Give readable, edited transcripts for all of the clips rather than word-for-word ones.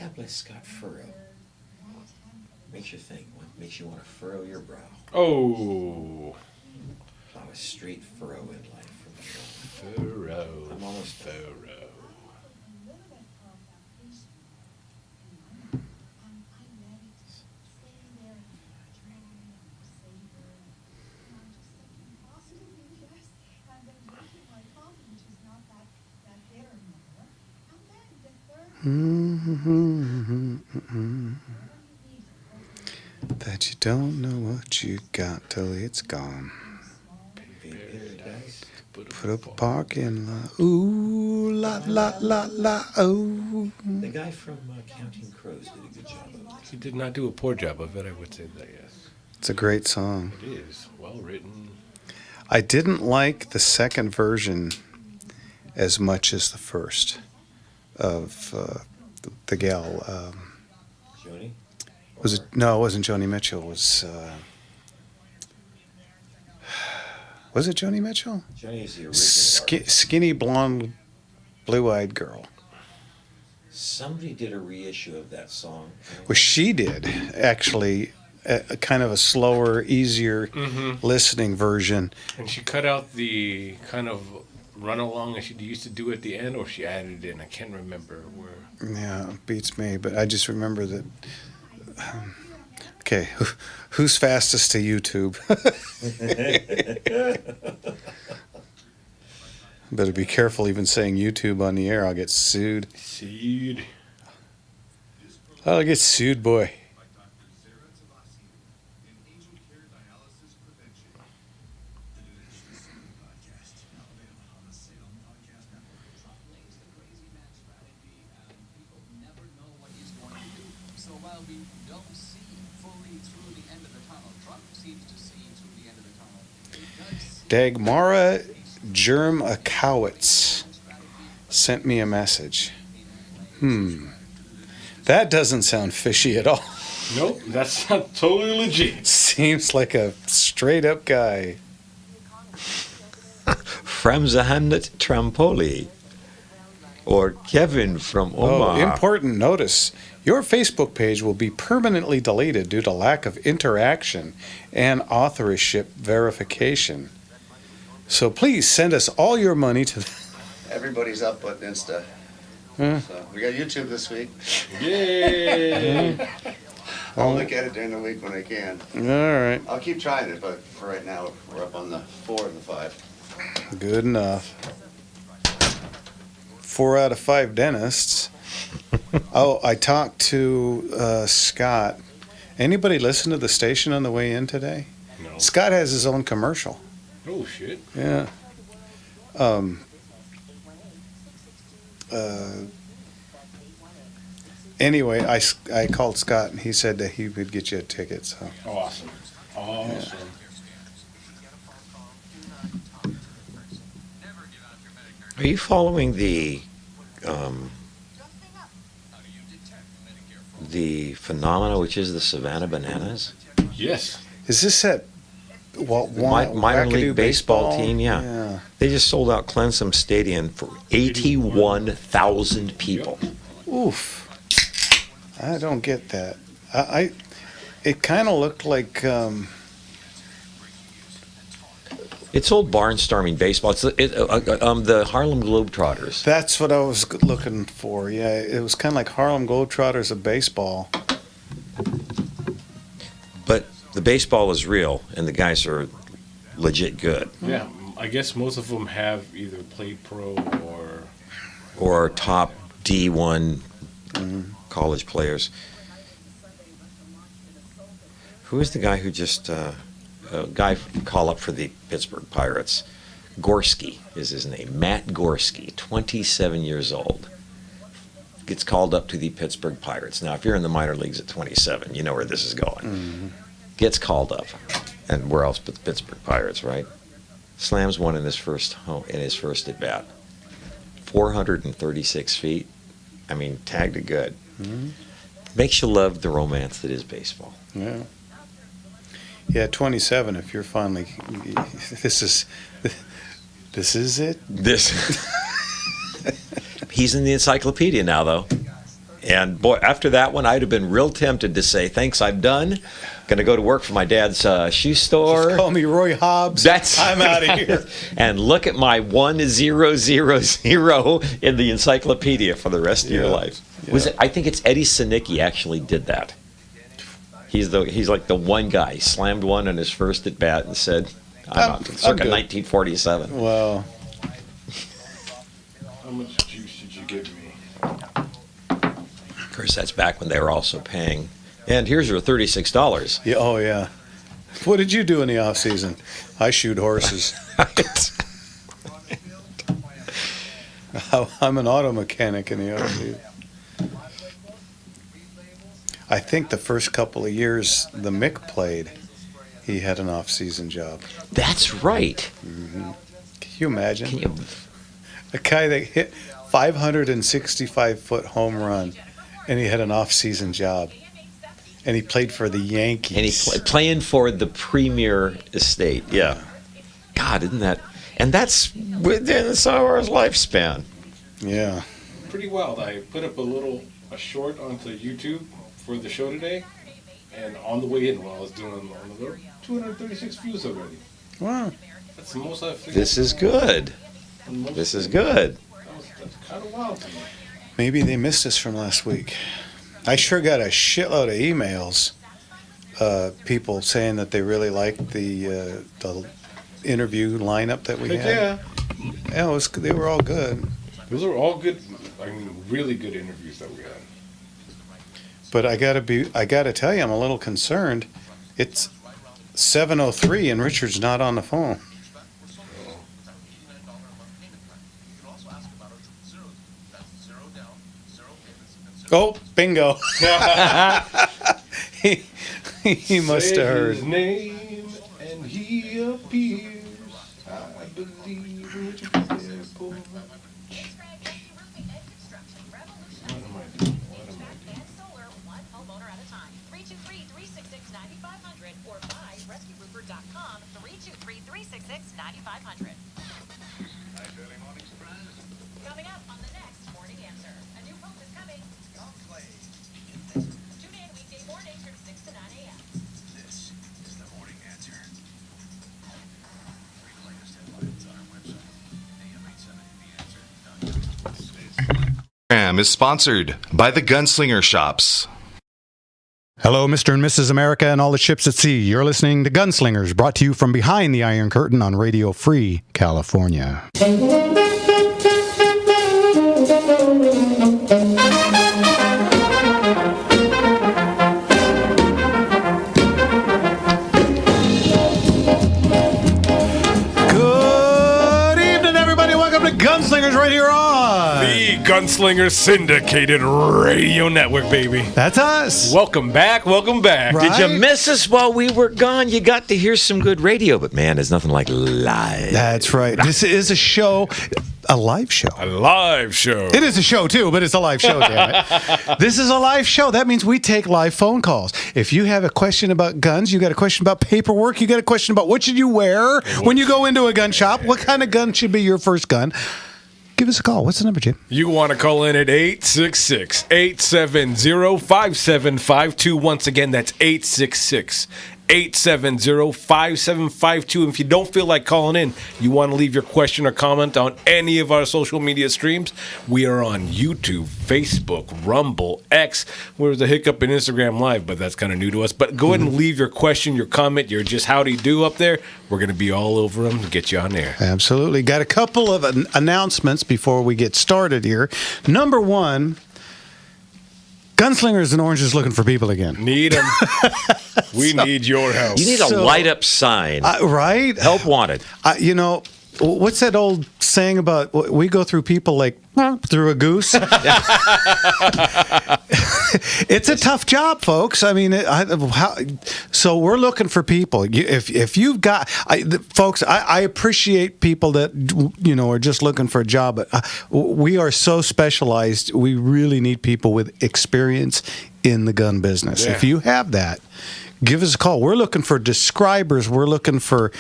God bless Scott Furrow. Makes you think. What makes you want to furrow your brow? Oh. Plow a straight furrow in life from Furrow. I'm almost Furrow. That you don't know what you got till it's gone. paradise. Put up a parking lot. Ooh, la, oh. The guy from Counting Crows did a good job of it. He did not do a poor job of it, I would say that, yes. It's a great song. It is. Well written. I didn't like the second version as much as the first of the gal. Joni? Was it? No, it wasn't Joni Mitchell. It was it Joni Mitchell? Joni is the original. Skinny blonde, blue-eyed girl. Somebody did a reissue of that song. Well, she did actually. A kind of a slower, easier listening version. And she cut out the kind of run along that she used to do at the end, or she added it in. I can't remember where. Yeah, it beats me, but I just remember that. Okay, who's fastest to YouTube? Better be careful even saying YouTube on the air. I'll get sued. Seed. I'll get sued, boy. Dagmara Germ-Akowitz sent me a message. That doesn't sound fishy at all. Nope, that's not totally legit. Seems like a straight-up guy. From the Hamlet Trampoli. Or Kevin from Omaha. Oh, important notice. Your Facebook page will be permanently deleted due to lack of interaction and authorship verification. So please send us all your money to... Everybody's up on Insta. Huh? So we got YouTube this week. Yay! I'll look at it during the week when I can. All right. I'll keep trying it, but for right now, we're up on the 4 and the 5. Good enough. 4 out of 5 dentists. Oh, I talked to Scott. Anybody listen to the station on the way in today? No. Scott has his own commercial. Oh, shit. Yeah. Anyway, I called Scott and he said that he would get you a ticket. So. Awesome. Awesome. Are you following the phenomena which is the Savannah Bananas? Yes. Is this that Minor league baseball team? Yeah. Yeah. They just sold out Clemson Stadium for 81,000 people. Oof. I don't get that. It kind of looked like It's old barnstorming baseball. It's the Harlem Globetrotters. that's what I was looking for. Yeah, it was kind of like Harlem Globetrotters of baseball. But the baseball is real, and the guys are legit good. Yeah, I guess most of them have either played pro Or top D1 college players. Who is the guy who just call up for the Pittsburgh Pirates? Gorski is his name. Matt Gorski, 27 years old. Gets called up to the Pittsburgh Pirates. Now, if you're in the minor leagues at 27, you know where this is going. Gets called up. And where else but the Pittsburgh Pirates, right? Slams one in his first at bat. 436 feet. I mean, tagged it good. Makes you love the romance that is baseball. Yeah. Yeah, 27. If you're finally, this is it. He's in the encyclopedia now, though. And boy, after that one, I'd have been real tempted to say, thanks, I'm done. Going to go to work for my dad's shoe store. Just call me Roy Hobbs. I'm out of here. And look at my 1000 in the encyclopedia for the rest of your life. Yeah. Was it? I think it's Eddie Sinicki actually did that. He's like the one guy. He slammed one on his first at bat and said, I'm out. Circa good. 1947. Well, How much juice did you give me? Of course, that's back when they were also paying. And here's your $36. yeah, oh yeah. What did you do in the off season? I shoot horses. I'm an auto mechanic in the off season. I think the first couple of years the Mick played, he had an off season job. That's right. Can you imagine? Can you? A guy that hit 565-foot home run, and he had an off-season job, and he played for the Yankees. And he playing for the premier estate. Yeah. God, isn't that? And that's within our lifespan. Yeah. Pretty wild. I put up a short onto YouTube for the show today, and on the way in while I was doing on the road, 236 views already. Wow. That's the most I've figured. This is good. This is good. That's kind of wild to me. Maybe they missed us from last week. I sure got a shitload of emails. People saying that they really liked the interview lineup that we had. Yeah, they were all good. Those are all good. I mean, really good interviews that we had. But I gotta tell you, I'm a little concerned. It's 7:03 and Richard's not on the phone. Oh, bingo. he must have heard. Say his name and he appears. I believe Richard Airport. What am I doing? or buy rescueroofer.com 323-366-9500. Coming up on the next Morning Answer. A new post is coming. Tune in weekday mornings from 6 to 9 a.m. This is the Morning Answer. Read the latest headlines on our website, am870theanswer.com. Program is sponsored by the Gunslinger Shops. Hello, Mr. and Mrs. America and all the ships at sea. You're listening to Gunslingers, brought to you from behind the Iron Curtain on Radio Free California. Good evening, everybody. Welcome to Gunslingers right here on The Gunslinger Syndicated Radio Network, baby. That's us. Welcome back. Welcome back. Right. Did you miss us while we were gone? You got to hear some good radio, but man, there's nothing like live. That's right. This is a show, a live show. A live show. It is a show, too, but it's a live show, damn it. This is a live show. That means we take live phone calls. If you have a question about guns, you got a question about paperwork, you got a question about what should you wear when you go into a gun shop, what kind of gun should be your first gun, give us a call. What's the number, Jim? You want to call in at 866-870-5752. Once again, that's 866-870-5752. If you don't feel like calling in, you want to leave your question or comment on any of our social media streams, we are on YouTube, Facebook, Rumble, X. There's a hiccup in Instagram Live, but that's kind of new to us. But go ahead and leave your question, your comment, your just howdy do up there. We're going to be all over them to get you on there. Absolutely. Got a couple of announcements before we get started here. Number one, Gunslingers and Orange is looking for people again. Need them. We need your help. You need a light up sign. Right? Help wanted. You know, what's that old saying about we go through people like through a goose? It's a tough job, folks. I mean, so we're looking for people. If you've got, folks, I appreciate people that, are just looking for a job, but we are so specialized. We really need people with experience in the gun business. Yeah. If you have that, give us a call. We're looking for describers. We're looking for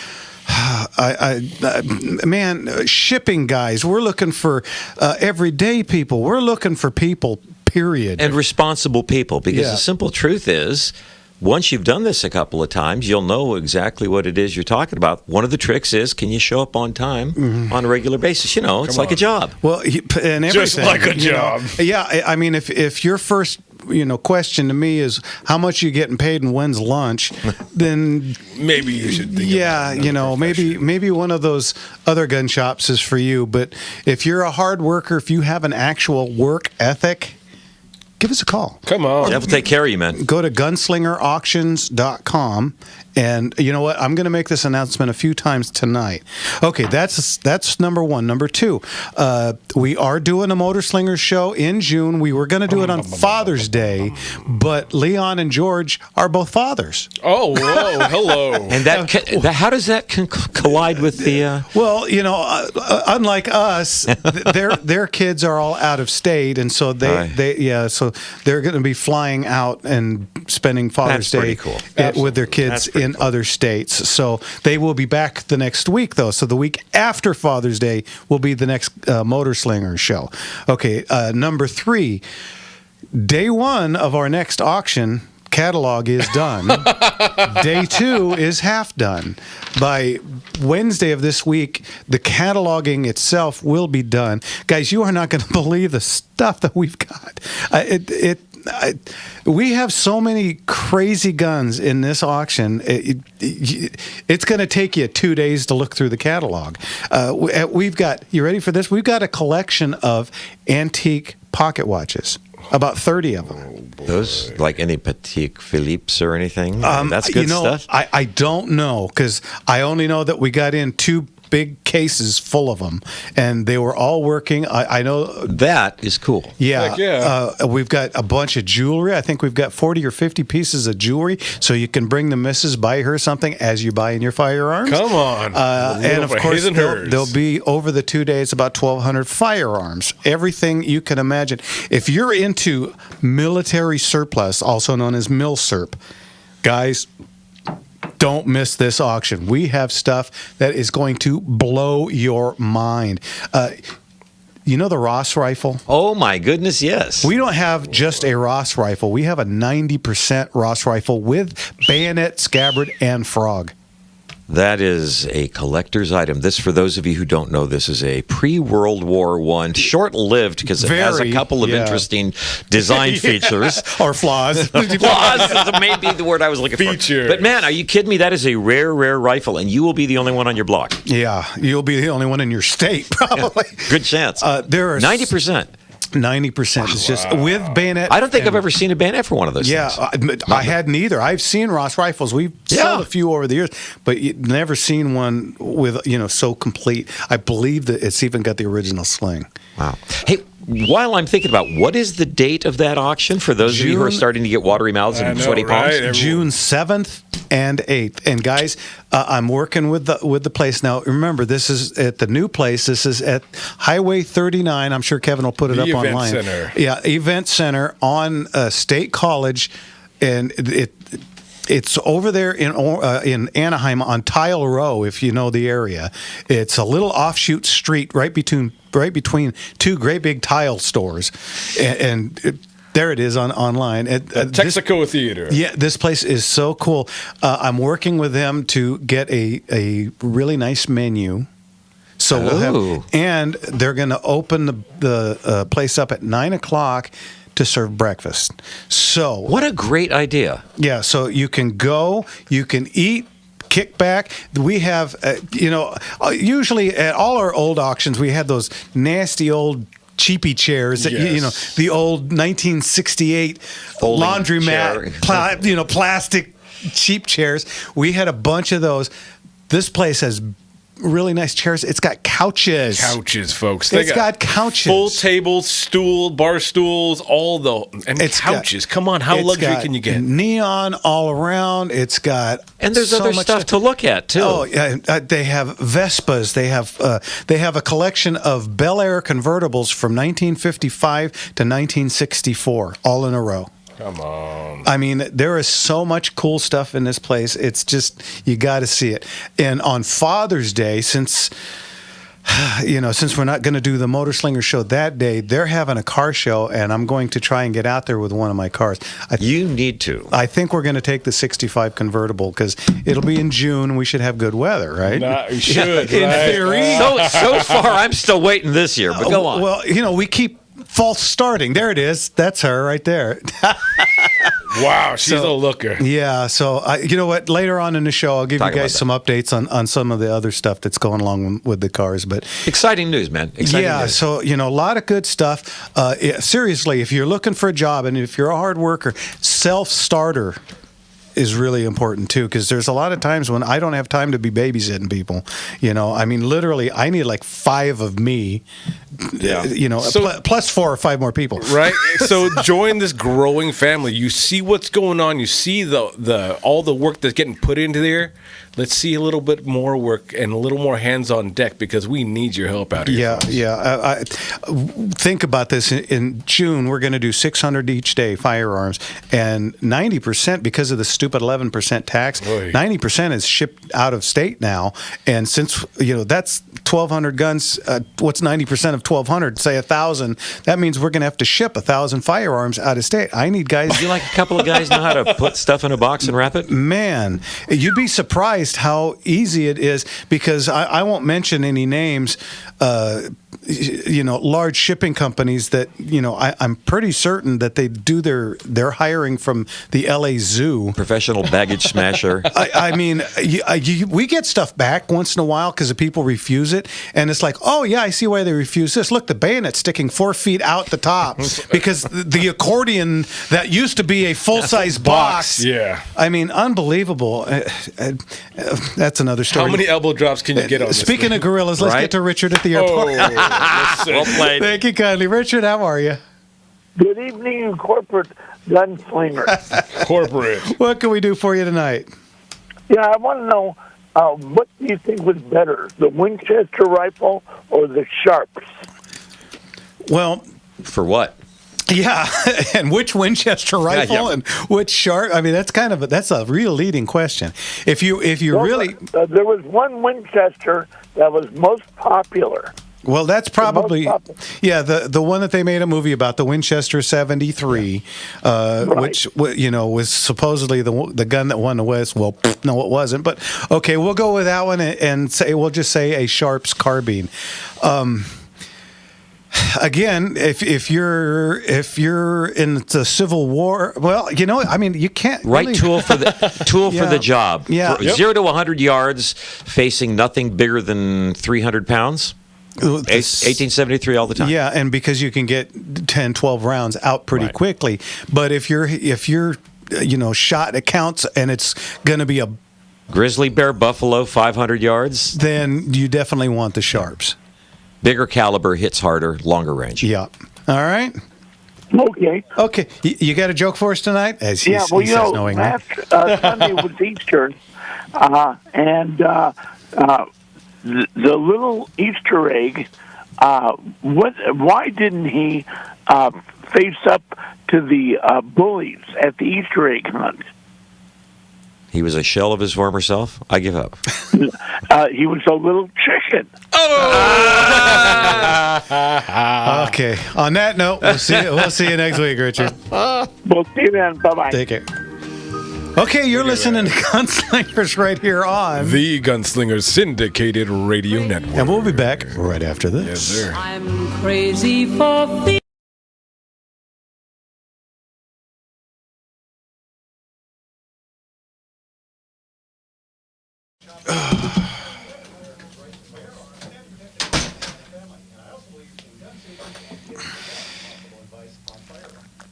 shipping guys. We're looking for everyday people. We're looking for people, period. And responsible people, because Yeah. the simple truth is, once you've done this a couple of times, you'll know exactly what it is you're talking about. One of the tricks is, can you show up on time on a regular basis? It's like a job. Well, and everything. Just like a you know. job. Yeah, I mean, if your first question to me is how much you getting paid and when's lunch, then Maybe you should think yeah, about another profession. maybe one of those other gun shops is for you. But if you're a hard worker, if you have an actual work ethic, give us a call. Come on. That will take care of you, man. Go to gunslingerauctions.com. And you know what? I'm going to make this announcement a few times tonight. Okay, that's number one. Number two, we are doing a Motor Slingers show in June. We were going to do it on Father's Day, but Leon and George are both fathers. Oh, whoa, hello. And how does that collide with the? Well, unlike us, their kids are all out of state, and so so they're going to be flying out and spending Father's That's pretty Day cool. with their kids That's pretty in other states. So they will be back the next week, though. So the week after Father's Day will be the next Motor Slingers show. Okay, number three, day one of our next auction catalog is done. Day two is half done. By Wednesday of this week, the cataloging itself will be done. Guys, you are not going to believe the stuff that we've got. We have so many crazy guns in this auction. It's going to take you 2 days to look through the catalog. We've got, you ready for this? We've got a collection of antique pocket watches. About 30 of them. Those, like any Petit Philippe's or anything? That's good stuff. I don't know, because I only know that we got in 2 big cases full of them, and they were all working. I know. That is cool. Yeah. Heck yeah. We've got a bunch of jewelry. I think we've got 40 or 50 pieces of jewelry, so you can bring the missus, buy her something as you buy in your firearms. Come on. And of course, His and hers. there'll be over the 2 days about 1,200 firearms. Everything you can imagine. If you're into military surplus, also known as MilSurp, guys, don't miss this auction. We have stuff that is going to blow your mind. You know the Ross rifle? Oh, my goodness, yes. We don't have just a Ross rifle. We have a 90% Ross rifle with bayonet, scabbard, and frog. That is a collector's item. This, for those of you who don't know, this is a pre-World War I, short-lived because it has a couple of interesting design features. Or flaws. Flaws is maybe the word I was looking Features. for. But man, are you kidding me? That is a rare, rare rifle, and you will be the only one on your block. Yeah, you'll be the only one in your state, probably. Good chance. There are 90%. 90% is just with bayonet. I don't think I've ever seen a bayonet for one of those things. I hadn't either. I've seen Ross rifles. We've sold a few over the years, but never seen one with so complete. I believe that it's even got the original sling. Wow. Hey, while I'm thinking about what is the date of that auction for those of you who are starting to get watery mouths and sweaty palms? Right? June 7th and 8th. And guys, I'm working with the place now. Remember, this is at the new place. This is at Highway 39. I'm sure Kevin will put it up Event online. Center. Yeah, Event Center on State College, and it's over there in Anaheim on Tile Row, if you know the area. It's a little offshoot street right between 2 great big tile stores, and there it is online. Texaco Theater. Yeah, this place is so cool. I'm working with them to get a really nice menu. So we'll have, and they're going to open the place up at 9:00 to serve breakfast. So What a great idea. yeah, so you can go, you can eat, kick back. We have, usually at all our old auctions, we had those nasty old cheapy chairs that, Yes. the old 1968 Folding laundromat, chair. plastic cheap chairs. We had a bunch of those. This place has really nice chairs. It's got couches. Couches, folks. It's got couches. Full tables, bar stools, It's couches. Come on, how It's luxury got can you get? Neon all around. It's got And there's so other much stuff to look at, too. Oh, yeah. They have Vespas. They have a collection of Bel Air convertibles from 1955 to 1964, all in a row. Come on. I mean, there is so much cool stuff in this place. It's just, you got to see it. And on Father's Day, since since we're not going to do the Motor Slinger show that day, they're having a car show, and I'm going to try and get out there with one of my cars. You need to. I think we're going to take the 65 convertible because it'll be in June and we should have good weather, right? You should, In right? theory. So far, I'm still waiting this year, but go on. Well, we keep false starting. There it is. That's her right there. Wow, she's So- a looker. Yeah. So, you know what? Later on in the show, I'll give Talk you guys about some updates on some of the other stuff that's going along with the cars. But Exciting news, man. Exciting yeah, news. so, a lot of good stuff. Seriously, if you're looking for a job and if you're a hard worker, self-starter is really important too, because there's a lot of times when I don't have time to be babysitting people. Literally, I need like 5 of me. Yeah. So- plus 4 or 5 more people. Right, so join this growing family. You see what's going on. You see the all the work that's getting put into there. Let's see a little bit more work and a little more hands on deck because we need your help out here. Yeah, folks. yeah. Think about this. In June, we're going to do 600 each day firearms, and 90% because of the stupid 11% tax. Oy. 90% is shipped out of state now, and since that's 1,200 guns. What's 90% of 1,200? Say 1,000. That means we're going to have to ship 1,000 firearms out of state. I need guys. You like a couple of guys know how to put stuff in a box and wrap it? Man, you'd be surprised how easy it is because I won't mention any names, large shipping companies that, I'm pretty certain that they do their hiring from the LA Zoo. Professional baggage smasher. We get stuff back once in a while because the people refuse it. And it's like, oh, yeah, I see why they refuse this. Look, the bayonet's sticking 4 feet out the top because the accordion that used to be a full-size box. Yeah. Unbelievable. That's another story. How many elbow drops can you get on this Speaking thing? of gorillas, let's Right? get to Richard at the airport. Well played. Thank you kindly. Richard, how are you? Good evening, corporate gunslinger. Corporate. What can we do for you tonight? Yeah, I want to know what do you think was better, the Winchester rifle or the Sharps? Well, For what? yeah, and which Winchester rifle yeah. and which Sharp? That's a real leading question. If you really, There was one Winchester that was most popular. well, that's probably most popular. yeah the one that they made a movie about, the Winchester 73, which was supposedly the gun that won the West. Well, no, it wasn't. But okay, we'll go with that one and we'll just say a Sharps carbine. Again, if you're in the Civil War, well, you can't Right really, tool for the Yeah. for the job. Yeah. For Yep. 0 to 100 yards, facing nothing bigger than 300 pounds. 1873 all the time. Yeah, and because you can get 10, 12 rounds out pretty Right. quickly. But if you're shot, it counts, and it's going to be Grizzly bear, buffalo, 500 yards. then you definitely want the Sharps. Bigger caliber, hits harder, longer range. Yeah. All right. Okay. Okay. You got a joke for us tonight? As he, Yeah, well, he says, knowing that. last Sunday was Easter, and the little Easter egg. Why didn't he face up to the bullies at the Easter egg hunt? He was a shell of his former self. I give up. He was a little chicken. Okay. On that note, we'll see you next week, Richard. We'll see you then. Bye-bye. Take care. Okay, you're listening to Gunslingers right here on. The Gunslinger Syndicated Radio Network. And we'll be back right after this. Yes, sir. I'm crazy for fear.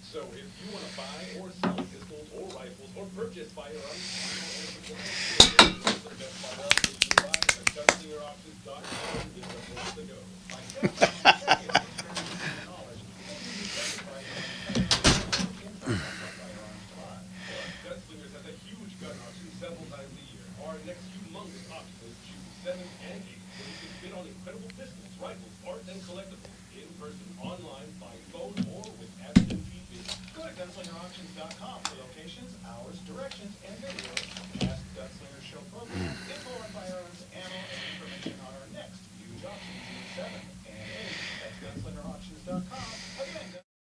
So if you want to buy or sell pistols or rifles or purchase firearms, the best firearms you can buy at GunslingerAuctions.com is the place to go. Gunslingers has a huge gun auction several times a year. Our next humongous auction is June 7th and 8th, where you can bid on incredible pistols, rifles, art, and collectibles in person, online, by phone, or with Aston TV. Go to GunslingerAuctions.com for locations, hours, directions, and video. Ask Gunslinger Show program, info on firearms, ammo, and information on our next huge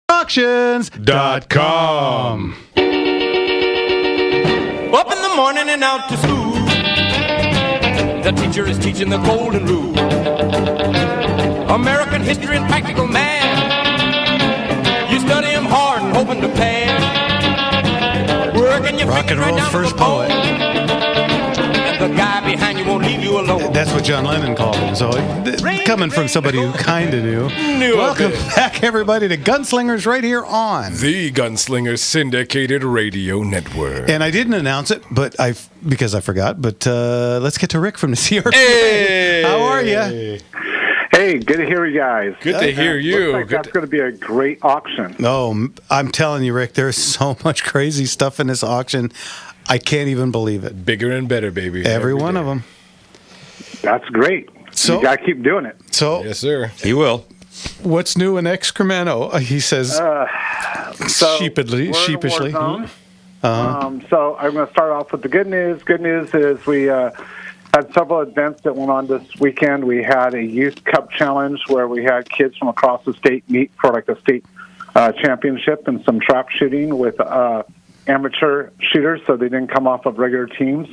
Auctions.com. Up in the morning and out to school. The teacher is teaching the golden rule. American history and practical math. You study them hard and hoping to pass. Working your Rock and fingers right roll's down to first the bone. poet. And the guy behind you won't leave you alone. That's what John Lennon called him. So, coming from somebody who kind of knew. Welcome back, everybody, to Gunslingers right here on The Gunslinger Syndicated Radio Network. And I didn't announce it, but because I forgot. But let's get to Rick from the CRP. Hey! How are you? Hey, good to hear you guys. Good to hear you. Looks like that's going to be a great auction. Oh, I'm telling you, Rick, there's so much crazy stuff in this auction. I can't even believe it. Bigger and better, baby. Every one of them. That's great. So, you got to keep doing it. So, yes, sir. He will. What's new in Excremento? He says sheepishly. So I'm going to start off with the good news. Good news is we had several events that went on this weekend. We had a youth cup challenge where we had kids from across the state meet for like a state championship and some trap shooting with amateur shooters, so they didn't come off of regular teams.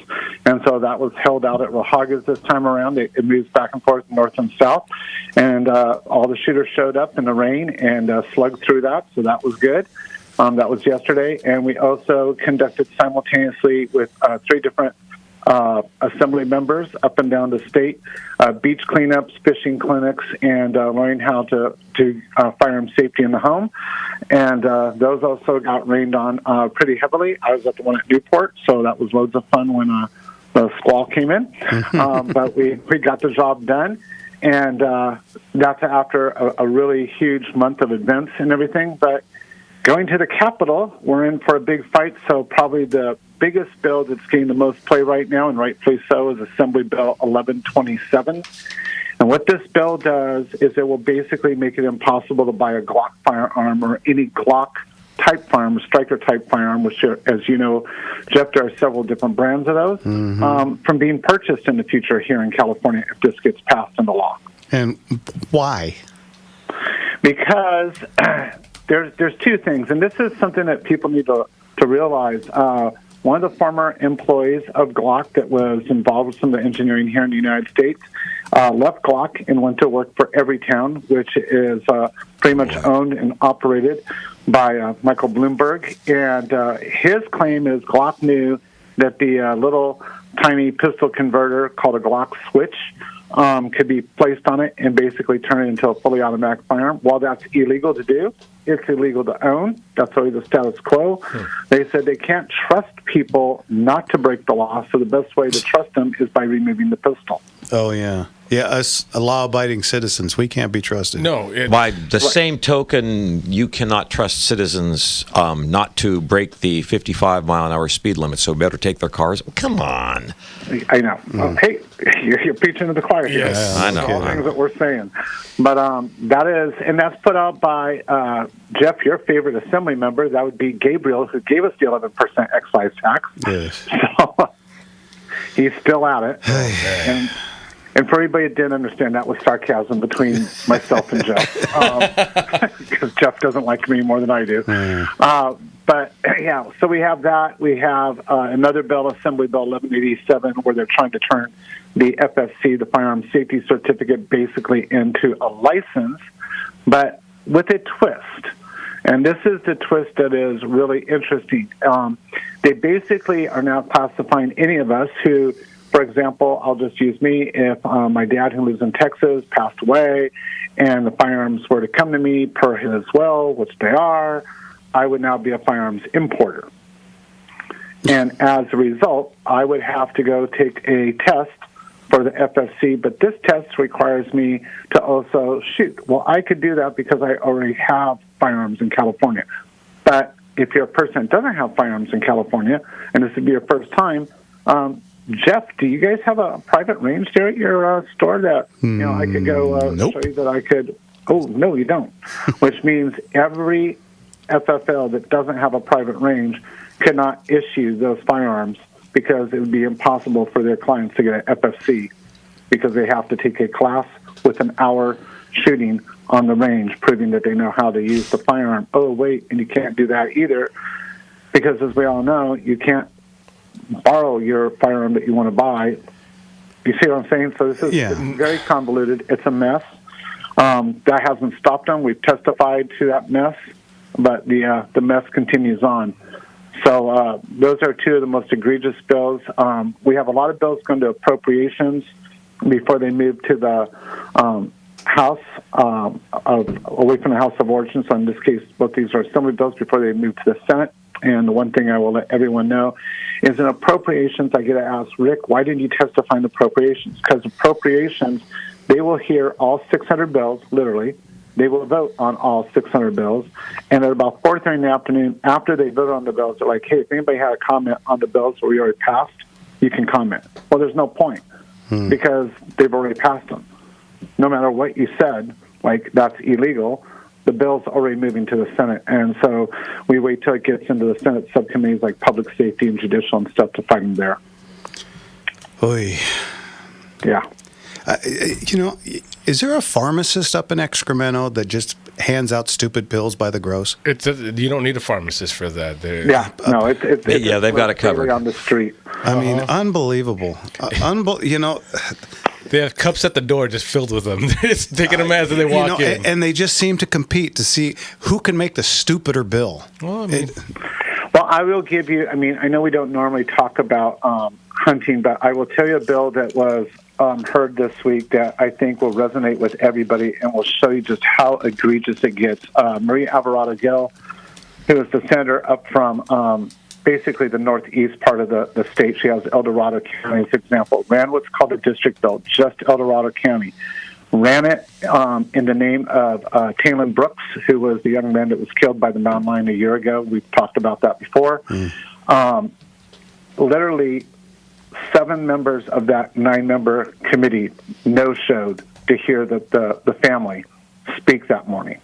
And so that was held out at Rahagas this time around. It moves back and forth north and south. And all the shooters showed up in the rain and slugged through that, so that was good. That was yesterday. And we also conducted simultaneously with 3 different assembly members up and down the state, beach cleanups, fishing clinics, and learning how to do firearm safety in the home. And those also got rained on pretty heavily. I was at the one at Newport, so that was loads of fun when the squall came in. But we got the job done. And that's after a really huge month of events and everything. But going to the Capitol, we're in for a big fight, so probably the biggest bill that's getting the most play right now, and rightfully so, is Assembly Bill 1127. And what this bill does is it will basically make it impossible to buy a Glock firearm or any Glock-type firearm, striker-type firearm, which, as you know, Jeff, there are several different brands of those, from being purchased in the future here in California if this gets passed into law. And why? Because there's 2 things, and this is something that people need to realize. One of the former employees of Glock that was involved with some of the engineering here in the United States left Glock and went to work for Everytown, which is pretty much owned and operated by Michael Bloomberg. And his claim is Glock knew that the little tiny pistol converter called a Glock switch could be placed on it and basically turn it into a fully automatic firearm. While that's illegal to do, it's illegal to own. That's always the status quo. They said they can't trust people not to break the law, so the best way to trust them is by removing the pistol. Oh, yeah. Yeah, us law-abiding citizens, we can't be trusted. No. By the same token, you cannot trust citizens not to break the 55-mile-an-hour speed limit, so better take their cars. Come on. I know. Hey, you're preaching to the choir here. Yes, I know. All things that we're saying. But that's put out by, Jeff, your favorite assembly member. That would be Gabriel, who gave us the 11% excise tax. Yes. So he's still at it. And for anybody that didn't understand, that was sarcasm between myself and Jeff, because Jeff doesn't like me more than I do. But, yeah, so we have that. We have another bill, Assembly Bill 1187, where they're trying to turn the FSC, the Firearm Safety Certificate, basically into a license, but with a twist. And this is the twist that is really interesting. They basically are now classifying any of us who, for example, I'll just use me. If my dad, who lives in Texas, passed away and the firearms were to come to me per his will, which they are, I would now be a firearms importer. And as a result, I would have to go take a test for the FSC, but this test requires me to also shoot. Well, I could do that because I already have firearms in California. But if you're a person that doesn't have firearms in California, and this would be your first time, Jeff, do you guys have a private range there at your store that I could go nope. show you that I could? Oh, no, you don't. Which means every FFL that doesn't have a private range cannot issue those firearms because it would be impossible for their clients to get an FFC because they have to take a class with an hour shooting on the range, proving that they know how to use the firearm. Oh, wait, and you can't do that either, because as we all know, you can't borrow your firearm that you want to buy. You see what I'm saying? So this is it's very convoluted. It's a mess. That hasn't stopped them. We've testified to that mess, but the mess continues on. So those are two of the most egregious bills. We have a lot of bills going to appropriations before they move to the House, away from the House of Origin. So in this case, both these are assembly bills before they move to the Senate. And the one thing I will let everyone know is in appropriations, I get to ask, Rick, why didn't you testify in appropriations? Because appropriations, they will hear all 600 bills, literally. They will vote on all 600 bills. And at about 4:30 in the afternoon, after they vote on the bills, they're like, hey, if anybody had a comment on the bills that we already passed, you can comment. Well, there's no point because they've already passed them. No matter what you said, like that's illegal, the bill's already moving to the Senate. And so we wait till it gets into the Senate subcommittees like public safety and judicial and stuff to fight them there. Oy. Yeah. Is there a pharmacist up in Excremento that just hands out stupid pills by the gross? You don't need a pharmacist for that. They've got it covered on the street. I mean, unbelievable. They have cups at the door just filled with them. They're just taking them as they walk in. And they just seem to compete to see who can make the stupider bill. Well, I will give you, I know we don't normally talk about hunting, but I will tell you a bill that was heard this week that I think will resonate with everybody and will show you just how egregious it gets. Marie Alvarado Gill, who is the senator up from basically the northeast part of the state. She has El Dorado County as example. Ran what's called a district bill, just El Dorado County. Ran it in the name of Taylon Brooks, who was the young man that was killed by the mountain lion a year ago. We've talked about that before. Literally, 7 members of that 9-member committee no-showed to hear the family speak that morning.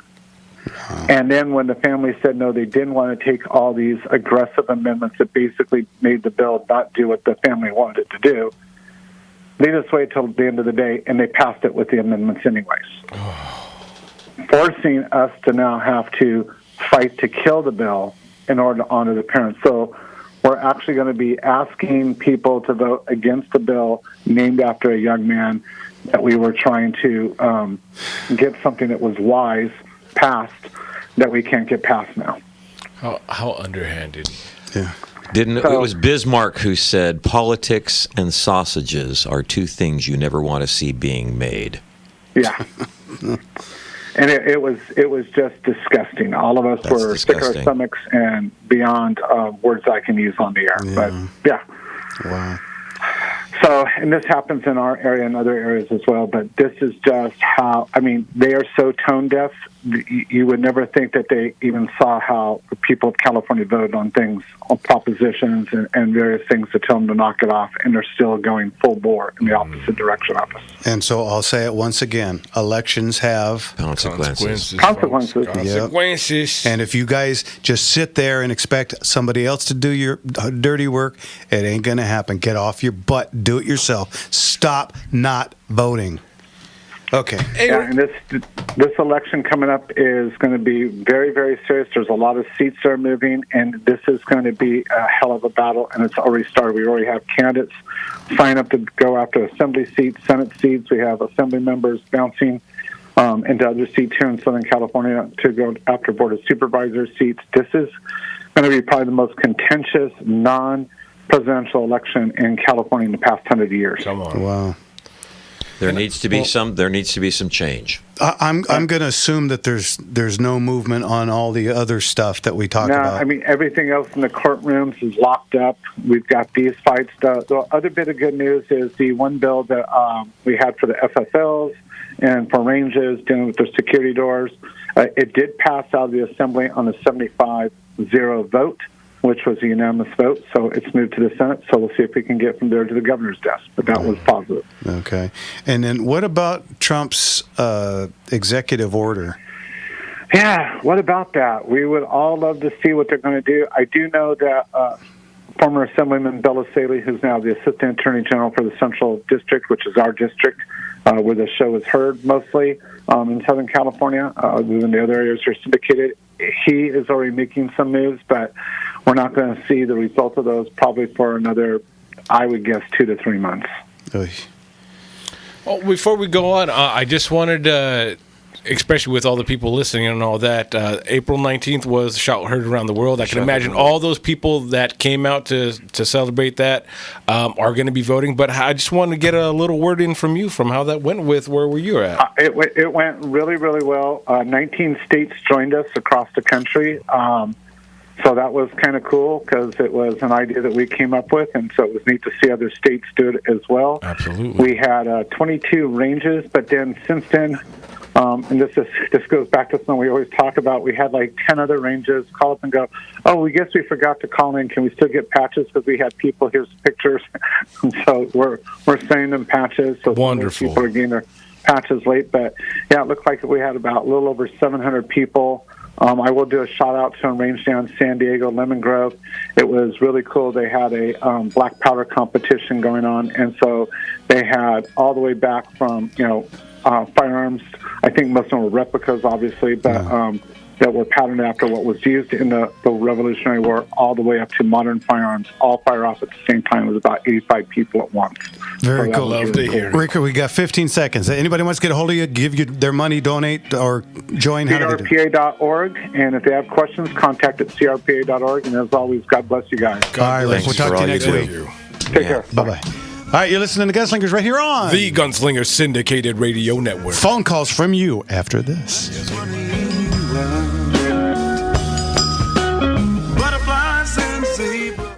And then when the family said no, they didn't want to take all these aggressive amendments that basically made the bill not do what the family wanted it to do, they just waited till the end of the day, and they passed it with the amendments anyways, forcing us to now have to fight to kill the bill in order to honor the parents. So we're actually going to be asking people to vote against the bill named after a young man that we were trying to get something that was wise passed that we can't get past now. How underhanded. Yeah. It was Bismarck who said politics and sausages are 2 things you never want to see being made. Yeah. And it was just disgusting. All of us were sick to our stomachs and beyond words I can use on the air. Yeah. But yeah. Wow. So, and this happens in our area and other areas as well, but this is just how, they are so tone deaf, you would never think that they even saw how the people of California voted on things, on propositions and various things to tell them to knock it off, and they're still going full bore in the opposite direction of us. And so I'll say it once again, elections have consequences. Consequences. And if you guys just sit there and expect somebody else to do your dirty work, it ain't going to happen. Get off your butt. Do it yourself. Stop not voting. Okay. Yeah, and this election coming up is going to be very, very serious. There's a lot of seats that are moving, and this is going to be a hell of a battle, and it's already started. We already have candidates sign up to go after assembly seats, Senate seats. We have assembly members bouncing into other seats here in Southern California to go after Board of Supervisors seats. This is going to be probably the most contentious non-presidential election in California in the past 100 years. Come on. Wow. There needs to be some change. I'm going to assume that there's no movement on all the other stuff that we talked about. Everything else in the courtrooms is locked up. We've got these fights. The other bit of good news is the one bill that we had for the FFLs and for ranges dealing with the security doors. It did pass out of the assembly on a 75-0 vote, which was a unanimous vote, so it's moved to the Senate, so we'll see if we can get from there to the governor's desk, but that was positive. Okay. And then what about Trump's executive order? Yeah, what about that? We would all love to see what they're going to do. I do know that former Assemblyman Bella Saley, who's now the Assistant Attorney General for the Central District, which is our district, where the show is heard mostly in Southern California. Other than the other areas are syndicated. He is already making some moves, but we're not going to see the result of those probably for another, I would guess, 2 to 3 months. Oy. Well, before we go on, I just wanted to, especially with all the people listening and all that, April 19th was Shot Heard Around the World. I can imagine all those people that came out to celebrate that are going to be voting. But I just wanted to get a little word in from you from how that went with where were you at? It went really, really well. 19 states joined us across the country. So that was kind of cool because it was an idea that we came up with, and so it was neat to see other states do it as well. Absolutely. We had 22 ranges, but then since then, and this goes back to something we always talk about, we had like 10 other ranges call up and go, oh, we guess we forgot to call in. Can we still get patches? Because we had people, here's pictures. And so we're sending them patches. So wonderful. People are getting their patches late. But, yeah, it looked like we had about a little over 700 people. I will do a shout-out to a range down in San Diego, Lemon Grove. It was really cool. They had a black powder competition going on, and so they had all the way back from, firearms. I think most of them were replicas, obviously, but that were patterned after what was used in the Revolutionary War, all the way up to modern firearms, all fire off at the same time. It was about 85 people at once. Very cool. Love to hear it. Rico, we got 15 seconds. Anybody wants to get a hold of you, give you their money, donate, or join? How do they do? CRPA.org, and if they have questions, contact at CRPA.org. And as always, God bless you guys. All right, Rick, we'll talk to you next week. Take care. Bye-bye. All right, you're listening to Gunslingers right here on the Gunslinger Syndicated Radio Network. Phone calls from you after this. Butterflies and zebras.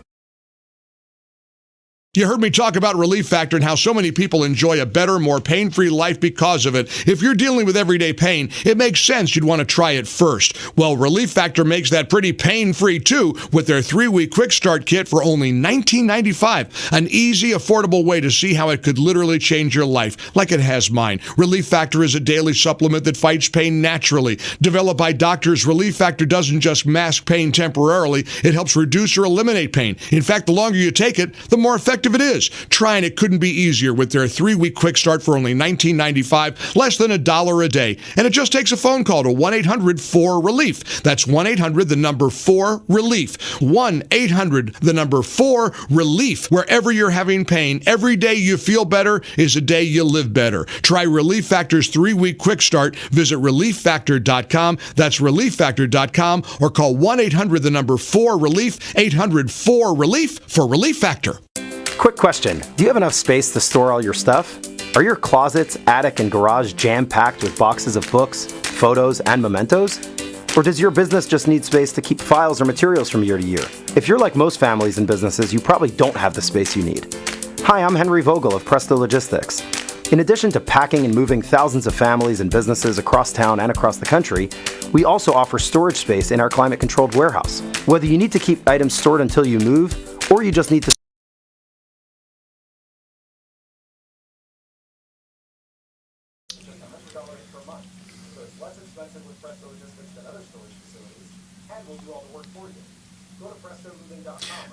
You heard me talk about Relief Factor and how so many people enjoy a better, more pain-free life because of it. If you're dealing with everyday pain, it makes sense you'd want to try it first. Well, Relief Factor makes that pretty pain-free too with their 3-week quick start kit for only $19.95. An easy, affordable way to see how it could literally change your life, like it has mine. Relief Factor is a daily supplement that fights pain naturally. Developed by doctors, Relief Factor doesn't just mask pain temporarily, it helps reduce or eliminate pain. In fact, the longer you take it, the more effective it is. Trying it couldn't be easier with their 3-week quick start for only $19.95, less than $1 a day. And it just takes a phone call to 1-800-4-RELIEF. That's 1-800-4-RELIEF. 1-800-4-RELIEF. Wherever you're having pain, every day you feel better is a day you live better. Try Relief Factor's 3-week quick start. Visit ReliefFactor.com. That's ReliefFactor.com, or call 1-800-4-RELIEF. 800-4-RELIEF for Relief Factor. Quick question. Do you have enough space to store all your stuff? Are your closets, attic, and garage jam-packed with boxes of books, photos, and mementos? Or does your business just need space to keep files or materials from year to year? If you're like most families and businesses, you probably don't have the space you need. Hi, I'm Henry Vogel of Presto Logistics. In addition to packing and moving thousands of families and businesses across town and across the country, we also offer storage space in our climate-controlled warehouse. Whether you need to keep items stored until you move, or you just need to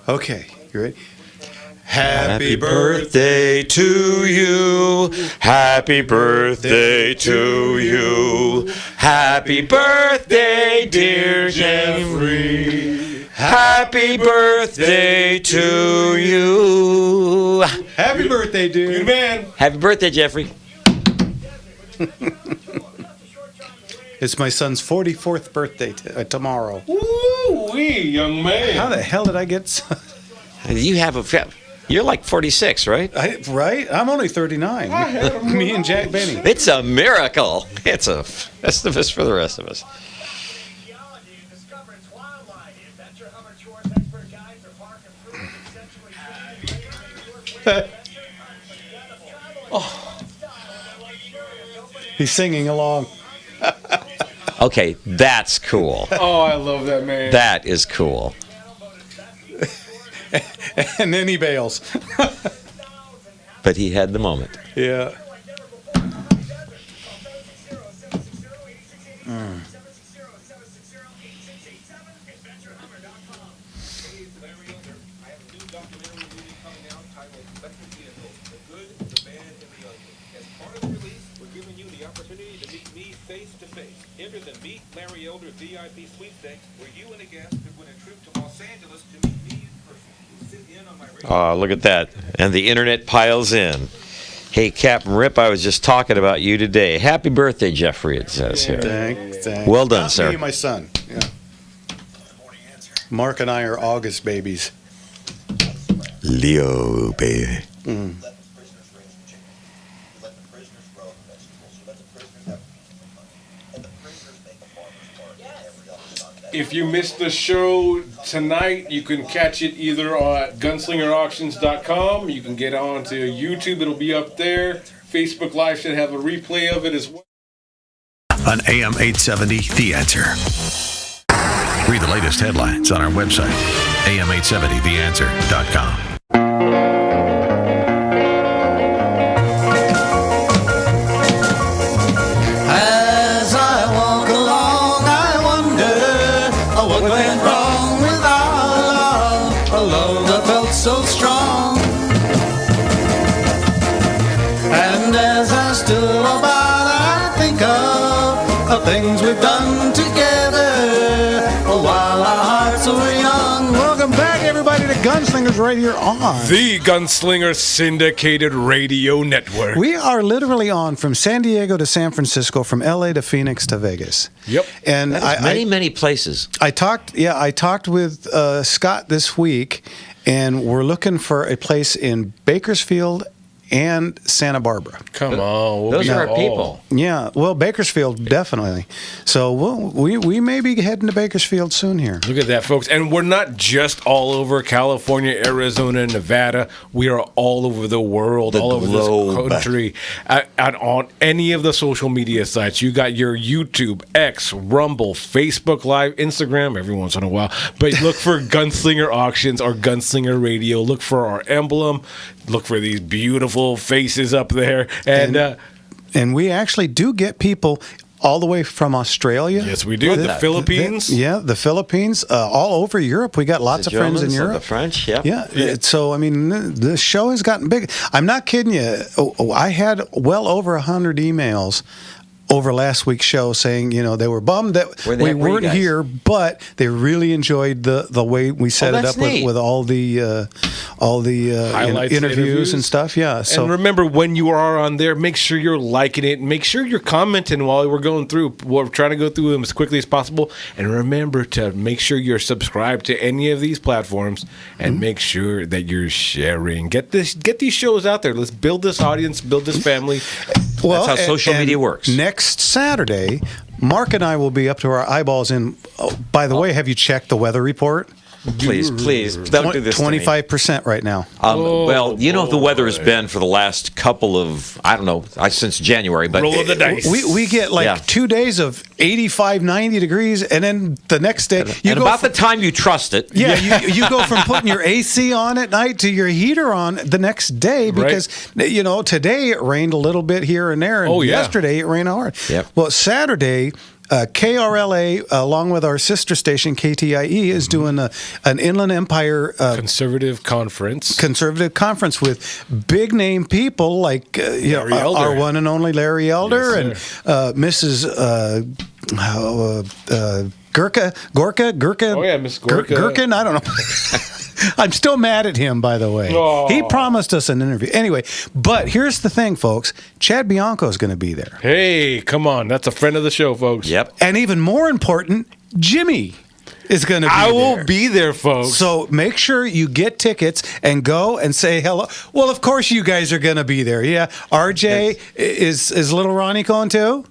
Okay, you ready? Happy birthday to you. Happy birthday to you. Happy birthday, dear Jeffrey. Happy birthday to you. Happy birthday, dude. Good man. Happy birthday, Jeffrey. It's my son's 44th birthday tomorrow. Woo-wee, young man. How the hell did I get so... You have you're like 46, right? Right? I'm only 39. Me and Jack Benny. It's a miracle. It's a Festivus for the rest of us. He's singing along. Okay, that's cool. Oh, I love that, man. That is cool. And then he bails. But he had the moment. Yeah. Enter the Meet Larry Elder VIP sweepstakes, where you and a guest could win a trip to Los Angeles to meet me in person. Sit in on my radio. Look at that. And the internet piles in. Hey, Captain Rip, I was just talking about you today. Happy birthday, Jeffrey, it says here. Thanks. Well done, Not sir. Me, my son. Yeah. Mark and I are August babies. Leo, baby. If you missed the show tonight, you can catch it either at gunslingerauctions.com. You can get on to YouTube. It'll be up there. Facebook Live should have a replay of it as well. On AM 870, The Answer. Read the latest headlines on our website, am870theanswer.com. As I walk along, I wonder what went wrong with our love, a love that felt so strong. And as I still about, I think of things we've done together while our hearts were young. Welcome back, everybody, to Gunslingers right here on The Gunslinger Syndicated Radio Network. We are literally on from San Diego to San Francisco, from LA to Phoenix to Vegas. Yep. And many places. I talked with Scott this week, and we're looking for a place in Bakersfield and Santa Barbara. Come on. Those are our people. Yeah, well, Bakersfield, definitely. So we may be heading to Bakersfield soon here. Look at that, folks. And we're not just all over California, Arizona, and Nevada. We are all over the world, all over this country. On any of the social media sites, you got your YouTube, X, Rumble, Facebook Live, Instagram, every once in a while. But look for Gunslinger Auctions or Gunslinger Radio. Look for our emblem. Look for these beautiful faces up there. And we actually do get people all the way from Australia. Yes, we do. The Philippines. The Philippines. All over Europe. We got lots of friends in Europe. The French, yeah. Yeah. So, I mean, the show has gotten big. I'm not kidding you. I had well over 100 emails over last week's show saying, they were bummed that we weren't here, but they really enjoyed the way we set it up with all the highlights, interviews and stuff. Yeah. So and remember, when you are on there, make sure you're liking it. Make sure you're commenting while we're going through. We're trying to go through them as quickly as possible. And remember to make sure you're subscribed to any of these platforms, and make sure that you're sharing. Get these shows out there. Let's build this audience, build this family. Well, that's how social media works. Next Saturday, Mark and I will be up to our eyeballs in. Oh, by the way, have you checked the weather report? Please, don't do this. 25% right now. Well, the weather has been for the last couple of, I don't know, since January. But roll of the dice. We get 2 days of 85, 90 degrees, and then the next day. The time you trust it. Yeah, you go from putting your AC on at night to your heater on the next day because, today it rained a little bit here and there, and yesterday it rained hard. Yep. Well, Saturday, KRLA, along with our sister station KTIE, is doing an Inland Empire conservative conference with big name people like our one and only Larry Elder and Mrs. Gorka. Oh yeah, Miss Gorka. Gherkin, I don't know. I'm still mad at him, by the way. Oh. He promised us an interview. Anyway, but here's the thing, folks. Chad Bianco is going to be there. Hey, come on. That's a friend of the show, folks. Yep. And even more important, Jimmy is going to be there. I will be there, folks. So make sure you get tickets and go and say hello. Well, of course you guys are going to be there. Yeah. RJ, is little Ronnie going too?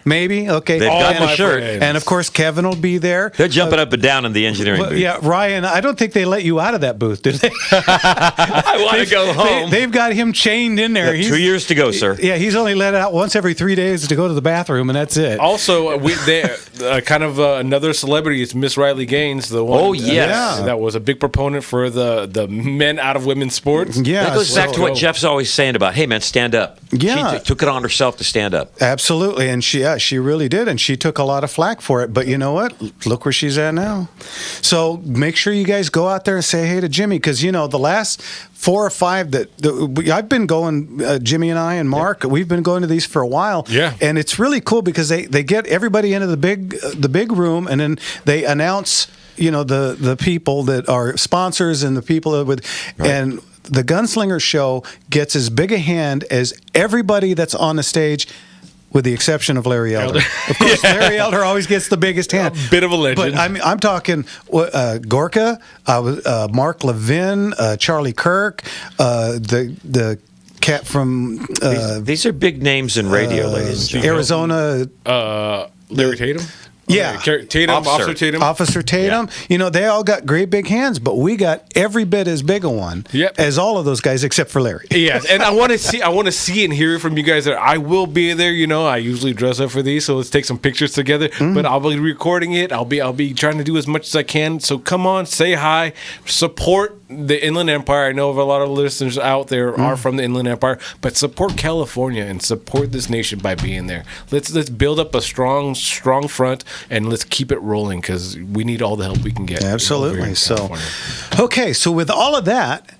Maybe. Okay. They've got the shirt. Friends. And of course, Kevin will be there. They're jumping up and down in the engineering booth. Yeah, Ryan, I don't think they let you out of that booth, do they? I want to go home. They've got him chained in there. 2 years to go, sir. Yeah, he's only let out once every 3 days to go to the bathroom, and that's it. Also, another celebrity is Miss Riley Gaines, the one. Oh, yes. That was a big proponent for the men out of women's sports. Yeah. That goes back to what Jeff's always saying about, hey, man, stand up. Yeah. She took it on herself to stand up. Absolutely. And she Yeah, she really did, and she took a lot of flack for it. But you know what? Look where she's at now. So make sure you guys go out there and say hey to Jimmy, because the last 4 or 5 that I've been going, Jimmy and I and Mark, we've been going to these for a while. Yeah, and it's really cool because they get everybody into the big room, and then they announce the people that are sponsors and the people that would and. The Gunslinger show gets as big a hand as everybody that's on the stage, with the exception of Larry Elder. Of course, Larry Elder always gets the biggest hand. A bit of a legend. But I'm talking Gorka, Mark Levin, Charlie Kirk, the cat from... these are big names in radio, ladies and gentlemen. Arizona... Larry Tatum? Yeah. Tatum, Officer Tatum. Officer Tatum. Yeah. They all got great big hands, but we got every bit as big a one as all of those guys except for Larry. Yes, and I want to see and hear from you guys. That I will be there. I usually dress up for these, so let's take some pictures together. Mm-hmm. But I'll be recording it. I'll be trying to do as much as I can. So come on, say hi, support the Inland Empire. I know of a lot of listeners out there are from the Inland Empire, but support California and support this nation by being there. Let's build up a strong front, and let's keep it rolling, because we need all the help we can get. Absolutely. So with all of that,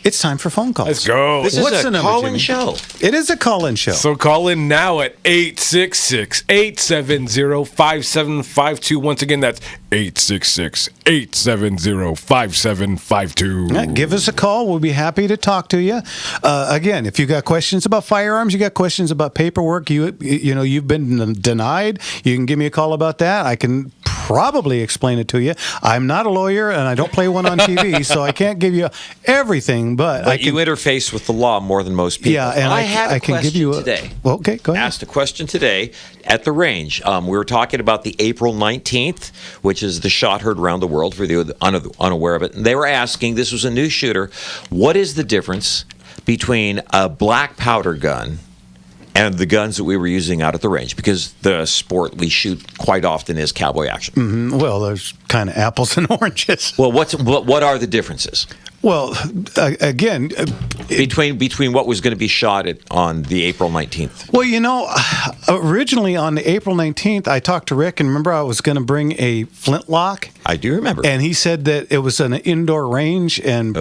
it's time for phone calls. Let's go. This is a call-in show. It is a call-in show. So call in now at 866-870-5752. Once again, that's 866-870-5752. Yeah, give us a call. We'll be happy to talk to you. Again, if you got questions about firearms, you got questions about paperwork, you've been denied, you can give me a call about that. I can probably explain it to you. I'm not a lawyer, and I don't play one on TV, so I can't give you everything. But I can, you interface with the law more than most people. Yeah, and I can give you today. Well, okay, go ahead. Asked a question today at the range. We were talking about the April 19th, which is the shot heard around the world for the unaware of it. And they were asking, this was a new shooter, what is the difference between a black powder gun and the guns that we were using out at the range? Because the sport we shoot quite often is cowboy action. Mm-hmm. Well, there's kind of apples and oranges. Well, what are the differences? Well, again, between what was going to be shot on the April 19th. Well, originally on the April 19th, I talked to Rick, and remember I was going to bring a flintlock. I do remember. And he said that it was an indoor range, and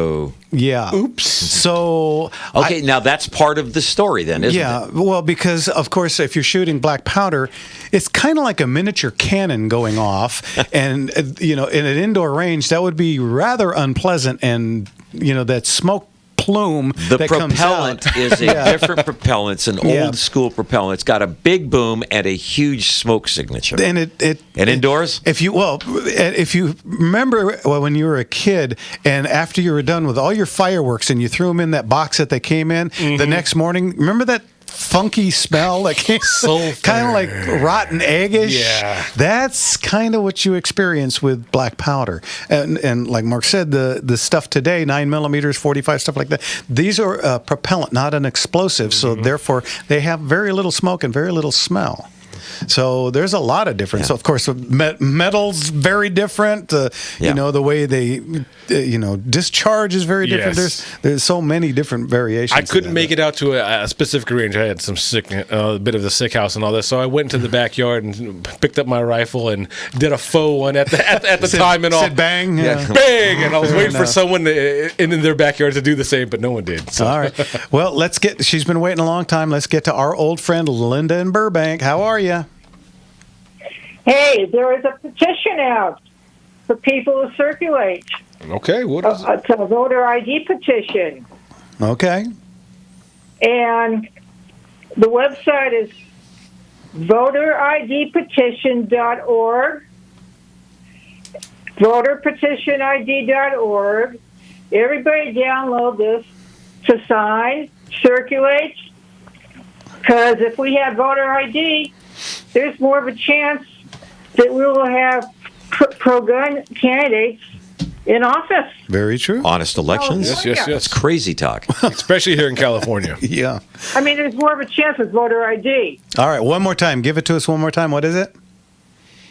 yeah. Oops. So now that's part of the story, then, isn't it? Yeah. Well, because of course, if you're shooting black powder, it's kind of like a miniature cannon going off, and in an indoor range, that would be rather unpleasant, and that smoke plume the that propellant comes out. is a different propellant. It's an old school propellant. It's got a big boom and a huge smoke signature. And and indoors? If you remember when you were a kid, and after you were done with all your fireworks and you threw them in that box that they came in, the next morning, remember that funky smell that came, kind of like rotten eggish. Yeah, that's kind of what you experience with black powder. And like Mark said, the stuff today, 9mm, 45, stuff like that. These are propellant, not an explosive. So therefore, they have very little smoke and very little smell. So there's a lot of difference. So of course, metal's very different. The way they discharge is very different. Yes. There's so many different variations. I couldn't make it out to a specific range. I had some a bit of the sick house and all that. So I went into the backyard and picked up my rifle and did a faux one at the time and all. Said bang, bang, and I was waiting for someone in their backyard to do the same, but no one did. So. All right. Well, she's been waiting a long time. Let's get to our old friend Linda in Burbank. How are you? Hey, there is a petition out for people to circulate. Okay, what is it? It's a voter ID petition. Okay. And the website is voteridpetition.org, voterpetitionid.org. Everybody download this to sign, circulate, because if we have voter ID, there's more of a chance that we will have pro-gun candidates in office. Very true. Honest elections? Yes. That's crazy talk. Especially here in California. Yeah. I mean, there's more of a chance with voter ID. All right, one more time. Give it to us one more time. What is it?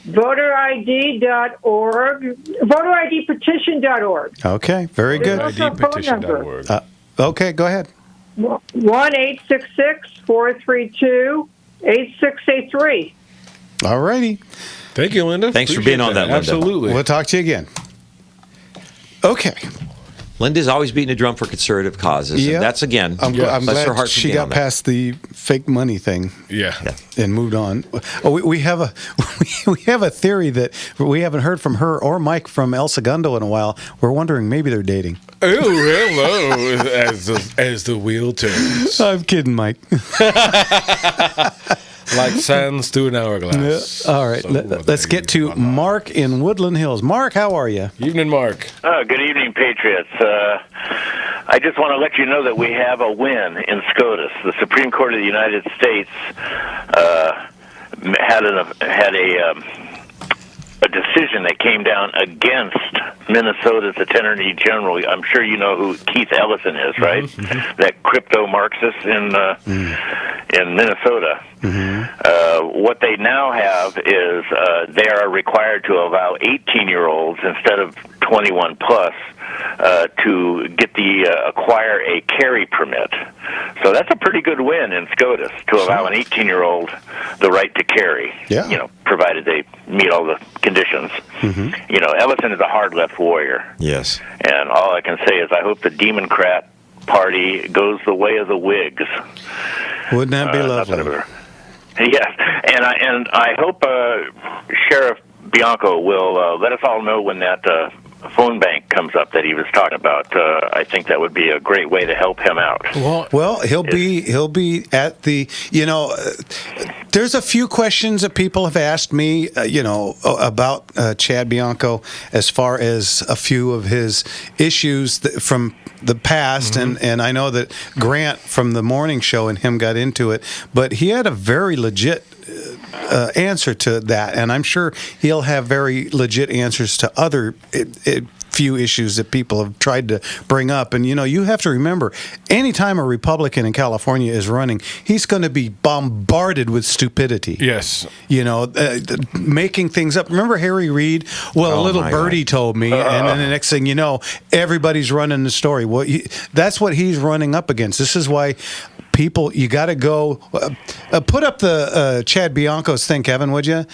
VoterID.org. VoterIDpetition.org. Okay, very good. VoterIDpetition.org. Okay, go ahead. 1-866-432-8683. All righty. Thank you, Linda. Thanks for Appreciate being on that, Linda. Absolutely. We'll talk to you again. Okay. Linda's always beating a drum for conservative causes. Yeah. And that's, again, I'm bless her glad heart she being got on that. past the fake money thing. Yeah. And moved on. Oh, we have a we have a theory that we haven't heard from her or Mike from El Segundo in a while. We're wondering maybe they're dating. Oh, hello, as the wheel turns. I'm kidding, Mike. Like sands through an hourglass. All right, let's get to Mark in Woodland Hills. Mark, how are you? Evening, Mark. Good evening, Patriots. I just want to let you know that we have a win in SCOTUS. The Supreme Court of the United States had a decision that came down against Minnesota's Attorney General. I'm sure you know who Keith Ellison is, right? Mm-hmm. That crypto Marxist in Minnesota. What they now have is they are required to allow 18-year-olds instead of 21 plus to get acquire a carry permit. So that's a pretty good win in SCOTUS to allow an 18-year-old the right to carry. Yeah. You know, provided they meet all the conditions. You know, Ellison is a hard left warrior. Yes. And all I can say is I hope the Democrat Party goes the way of the Whigs. Wouldn't that be lovely? Yes, and I hope Sheriff Bianco will let us all know when that phone bank comes up that he was talking about. I think that would be a great way to help him out. Well, he'll be at the. There's a few questions that people have asked me, about Chad Bianco as far as a few of his issues from the past, and I know that Grant from the morning show and him got into it, but he had a very legit answer to that, and I'm sure he'll have very legit answers to other few issues that people have tried to bring up. And you have to remember, anytime a Republican in California is running, he's going to be bombarded with stupidity. Yes. Making things up. Remember Harry Reid? Well, little birdie told me, and then the next thing you know, everybody's running the story. Well, that's what he's running up against. This is why people, you got to go put up the Chad Bianco's thing, Kevin, would you?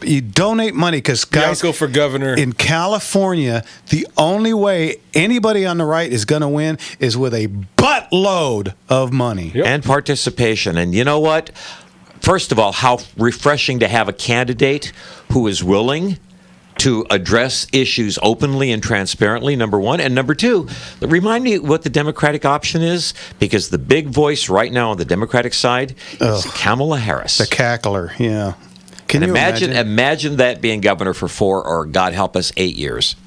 You donate money because, guys, Bianco for governor in California, the only way anybody on the right is going to win is with a buttload of money and participation. And you know what? First of all, how refreshing to have a candidate who is willing to address issues openly and transparently, number one. And number two, remind me what the Democratic option is, because the big voice right now on the Democratic side is Kamala Harris. The cackler, yeah. Can you imagine that being governor for 4 or, God help us, 8 years?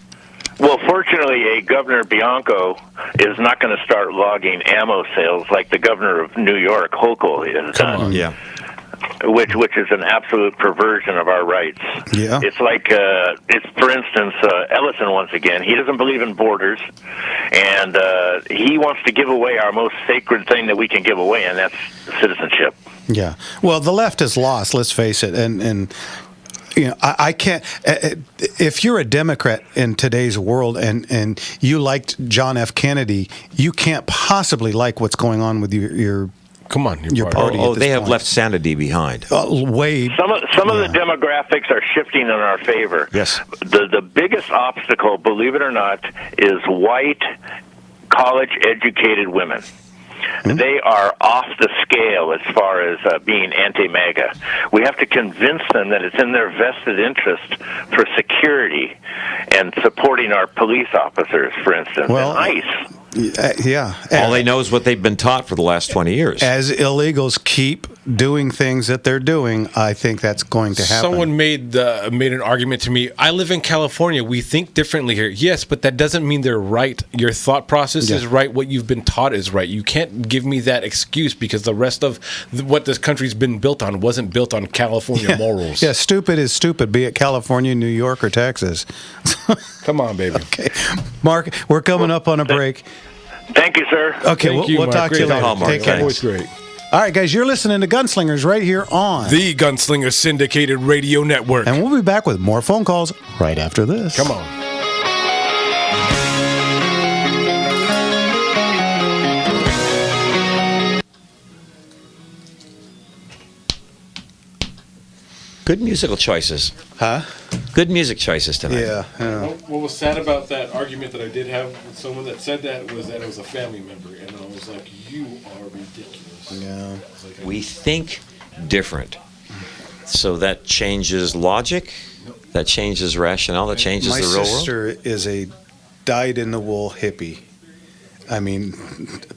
Well, fortunately, Governor Bianco is not going to start logging ammo sales like the governor of New York, Hochul, is done. Yeah. Which is an absolute perversion of our rights. Yeah. It's like, for instance, Ellison, once again, he doesn't believe in borders, and he wants to give away our most sacred thing that we can give away, and that's citizenship. Yeah. Well, the left has lost, let's face it, and I can't. If you're a Democrat in today's world and you liked John F. Kennedy, you can't possibly like what's going on with your Come on, your party. Oh, they have left sanity behind. Way. Some of the demographics are shifting in our favor. Yes. The biggest obstacle, believe it or not, is white, college-educated women. They are off the scale as far as being anti-MAGA. We have to convince them that it's in their vested interest for security and supporting our police officers, for instance, and ICE. Yeah. All they know is what they've been taught for the last 20 years. As illegals keep doing things that they're doing, I think that's going to happen. Someone made an argument to me. I live in California. We think differently here. Yes, but that doesn't mean they're right. Your thought process is right. What you've been taught is right. You can't give me that excuse because the rest of what this country's been built on wasn't built on California morals. Yeah, stupid is stupid, be it California, New York, or Texas. Come on, baby. Okay. Mark, we're coming up on a break. Thank you, sir. Okay, we'll talk to you later. Take care. That was great. All right, guys, you're listening to Gunslingers right here on the Gunslinger Syndicated Radio Network. And we'll be back with more phone calls right after this. Come on. Good musical choices. Huh? Good music choices tonight. Yeah. What was sad about that argument that I did have with someone that said that was that it was a family member, and I was like, "You are ridiculous." Yeah. We think different. So that changes logic, that changes rationale, that changes My the real world. sister is a dyed-in-the-wool hippie. I mean,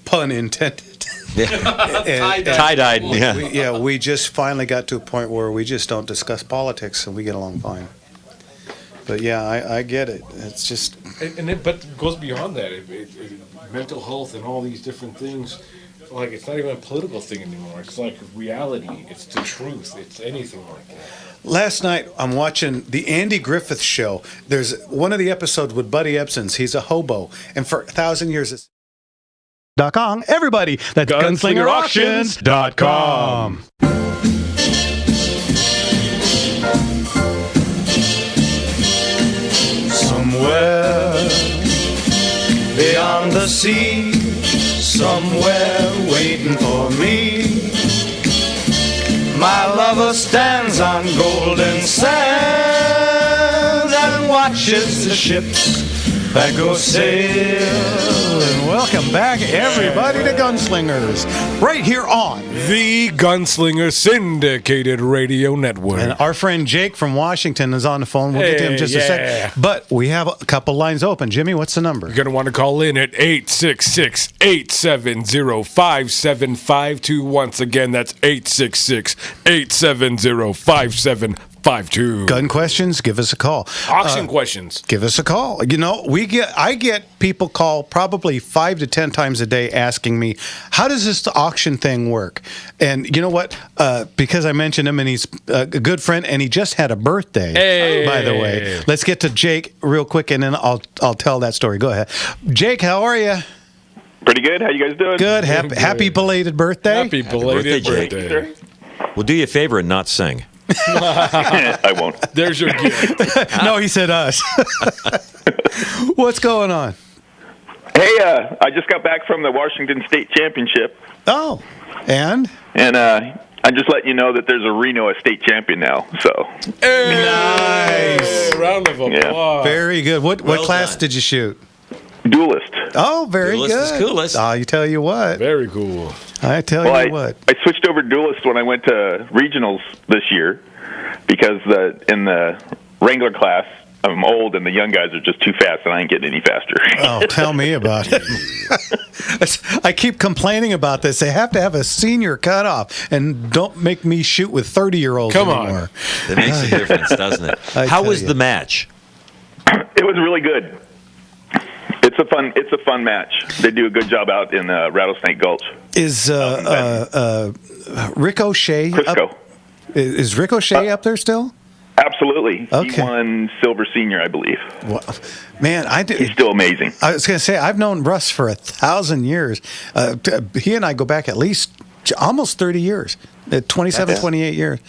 pun intended. Tie-dyed, yeah. We just finally got to a point where we just don't discuss politics and we get along fine. But yeah, I get it. It's just... But it goes beyond that. Mental health and all these different things, like it's not even a political thing anymore. It's like reality. It's the truth. It's anything like that. Last night, I'm watching the Andy Griffith Show. There's one of the episodes with Buddy Ebsen's. He's a hobo. And for 1,000 years, it's... .com. Everybody, that's GunslingerAuctions.com. Somewhere beyond the sea, somewhere waiting for me, my lover stands on golden sands and watches the ships that go sailing. Welcome back, everybody, to Gunslingers, right here on the Gunslinger Syndicated Radio Network. And our friend Jake from Washington is on the phone. We'll get to him in just a sec. But we have a couple lines open. Jimmy, what's the number? You're going to want to call in at 866-870-5752. Once again, that's 866-870-5752. Gun questions? Give us a call. Auction questions? Give us a call. You know, I get people call probably 5 to 10 times a day asking me, how does this auction thing work? And you know what? Because I mentioned him and he's a good friend and he just had a birthday, by the way. Let's get to Jake real quick and then I'll tell that story. Go ahead. Jake, how are you? Pretty good. How you guys doing? Good. Happy belated birthday. Happy belated birthday. We'll do you a favor and not sing. I won't. There's your gift. No, he said us. What's going on? Hey, I just got back from the Washington State Championship. Oh, and I'm just letting you know that there's a Reno state champion now. So nice. Round of applause. Yeah. Very good. What class did you shoot? Duelist. Oh, very Duelist good. is coolest. I tell you what. Very cool. I tell you what. I switched over to Duelist when I went to regionals this year because in the Wrangler class, I'm old and the young guys are just too fast and I ain't getting any faster. Oh, tell me about it. I keep complaining about this. They have to have a senior cutoff and don't make me shoot with 30-year-olds anymore. It makes a difference, doesn't it? How was the match? It was really good. It's a fun match. They do a good job out in Rattlesnake Gulch. Is Ricochet Crisco. Is Ricochet up there still? Absolutely. Okay. He won Silver Senior, I believe. Well, man, he's still amazing. I was going to say, I've known Russ for 1,000 years. He and I go back at least almost 30 years. 27, 28 years.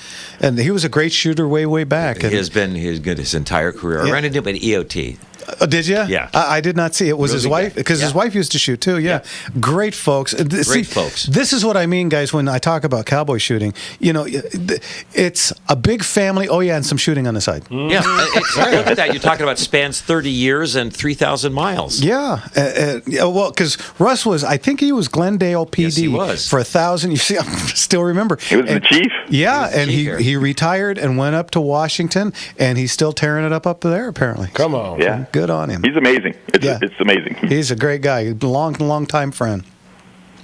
And he was a great shooter way back. He has been good his entire career. I ran into him at EOT. Oh, did you? Yeah. I did not see it. Was Really his wife? good. Because his wife used to shoot too. Yeah. Great folks. Great folks. This is what I mean, guys, when I talk about cowboy shooting. You know, it's a big family. Oh, yeah, and some shooting on the side. Yeah. Look at that. You're talking about spans 30 years and 3,000 miles. Yeah. Well, because Russ I think he was Glendale PD Yes, he was. for 1,000. You see, I still remember. He was the chief? Yeah, and he retired and went up to Washington, and he's still tearing it up there, apparently. Come on. Yeah. Good on him. He's amazing. It's amazing. He's a great guy. Long time friend.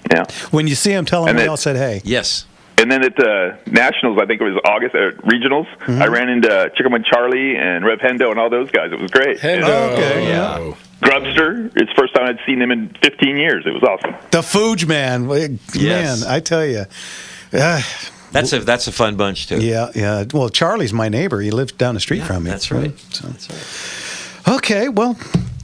Yeah. When you see him, tell him And we then- all said hey. Yes. And then at the Nationals, I think it was August, regionals, I ran into Chickaman Charlie and Rev Hendo and all those guys. It was great. Okay, yeah. Grubster, it's the first time I'd seen him in 15 years. It was awesome. The Fooge man. Yes. Man, I tell you. That's a fun bunch too. Yeah. Well, Charlie's my neighbor. He lives down the street from me. That's right. So. Okay, well,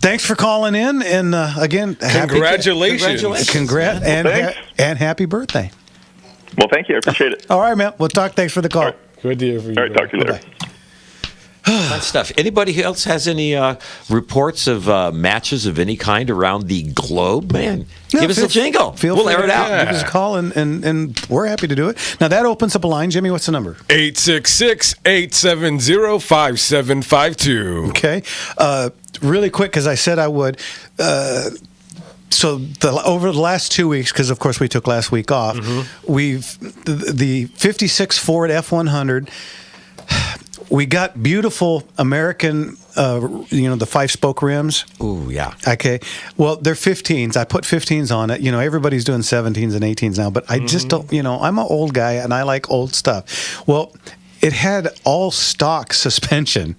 thanks for calling in. And again, Congratulations. and happy birthday. Well, thank you. I appreciate it. All right, man. We'll talk. Thanks for the call. All right. Good deal for you. All right, talk to you later. Fun stuff. Anybody else has any reports of matches of any kind around the globe? Man, give us a jingle. We'll air it out. Give us a call, and we're happy to do it. Now, that opens up a line. Jimmy, what's the number? 866-870-5752. Okay. Really quick, because I said I would. So over the last 2 weeks, because of course we took last week off, we've the 56 Ford F100. We got beautiful American, the 5-spoke rims. Ooh, yeah. Okay. Well, they're 15s. I put 15s on it. Everybody's doing 17s and 18s now, but I just don't, I'm an old guy and I like old stuff. Well, it had all stock suspension.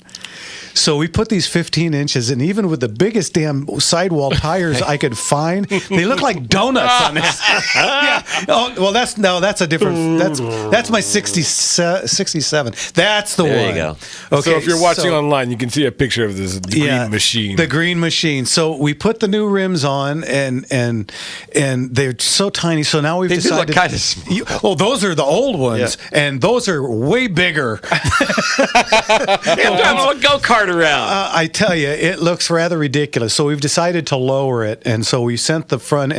So we put these 15 inches, and even with the biggest damn sidewall tires I could find, they look like donuts on this. Yeah. Oh, well, that's a different. That's my 67. That's the one. There you go. Okay. So if you're watching online, you can see a picture of this green machine. The green machine. So we put the new rims on, and they're so tiny. So now we've They decided. do look kind of small. Oh, those are the old ones, and those are way bigger. Go-kart around. I tell you, it looks rather ridiculous. So we've decided to lower it, and so we sent the front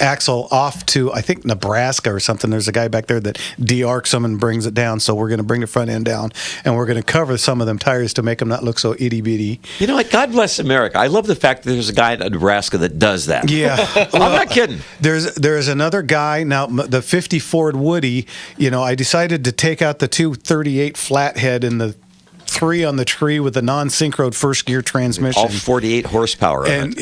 axle off to, I think, Nebraska or something. There's a guy back there that de-arcs them and brings it down. So we're going to bring the front end down, and we're going to cover some of them tires to make them not look so itty-bitty. You know what? God bless America. I love the fact that there's a guy in Nebraska that does that. Yeah. I'm not kidding. There's another guy, now the 50 Ford Woody, I decided to take out the 238 flathead and the 3 on the tree with the non-synchroed first gear transmission. All 48 horsepower. And,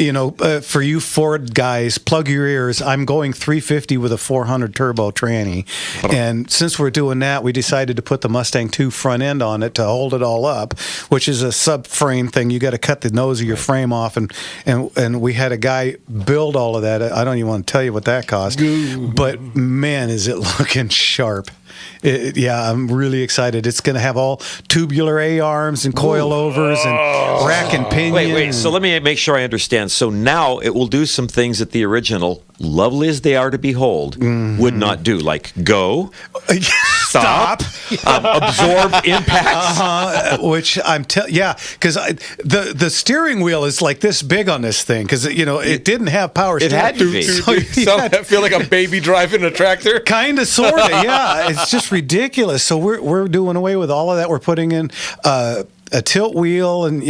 for you Ford guys, plug your ears. I'm going 350 with a 400 turbo tranny. And since we're doing that, we decided to put the Mustang 2 front end on it to hold it all up, which is a subframe thing. You got to cut the nose of your frame off. And we had a guy build all of that. I don't even want to tell you what that cost. But, man, is it looking sharp. I'm really excited. It's going to have all tubular A-arms and coilovers and rack and pinion. Wait. So let me make sure I understand. So now it will do some things that the original, lovely as they are to behold, would not do, like go, stop, absorb impacts. Which because the steering wheel is like this big on this thing because it didn't have power steering. It had to be. So I feel like a baby driving a tractor. Kind of, sort of, yeah. It's just ridiculous. So we're doing away with all of that. We're putting in a tilt wheel and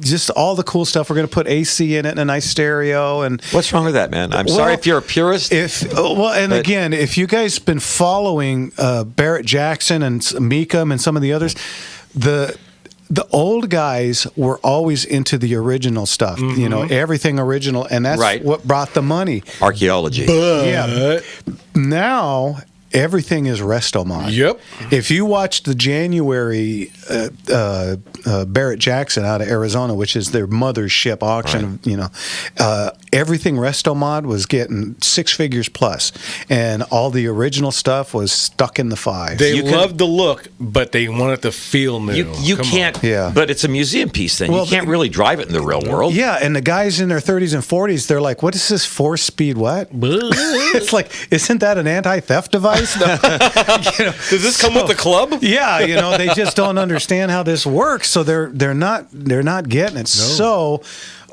just all the cool stuff. We're going to put AC in it and a nice stereo. And what's wrong with that, man? I'm sorry if you're a purist. Again, if you guys been following Barrett Jackson and Meekum and some of the others, the old guys were always into the original stuff. Everything original, and that's what brought the money. Archaeology. Yeah. Now everything is Restomod. Yep. If you watch the January Barrett Jackson out of Arizona, which is their mothership auction, everything Restomod was getting 6 figures plus, and all the original stuff was stuck in the 5s. They loved the look, but they wanted to feel new. You can't. Yeah. But it's a museum piece thing. You can't really drive it in the real world. Yeah, and the guys in their 30s and 40s, they're like, "What is this 4-speed? What?" It's like, isn't that an anti-theft device? Does this come with the club? Yeah, they just don't understand how this works, so they're not getting it. No. So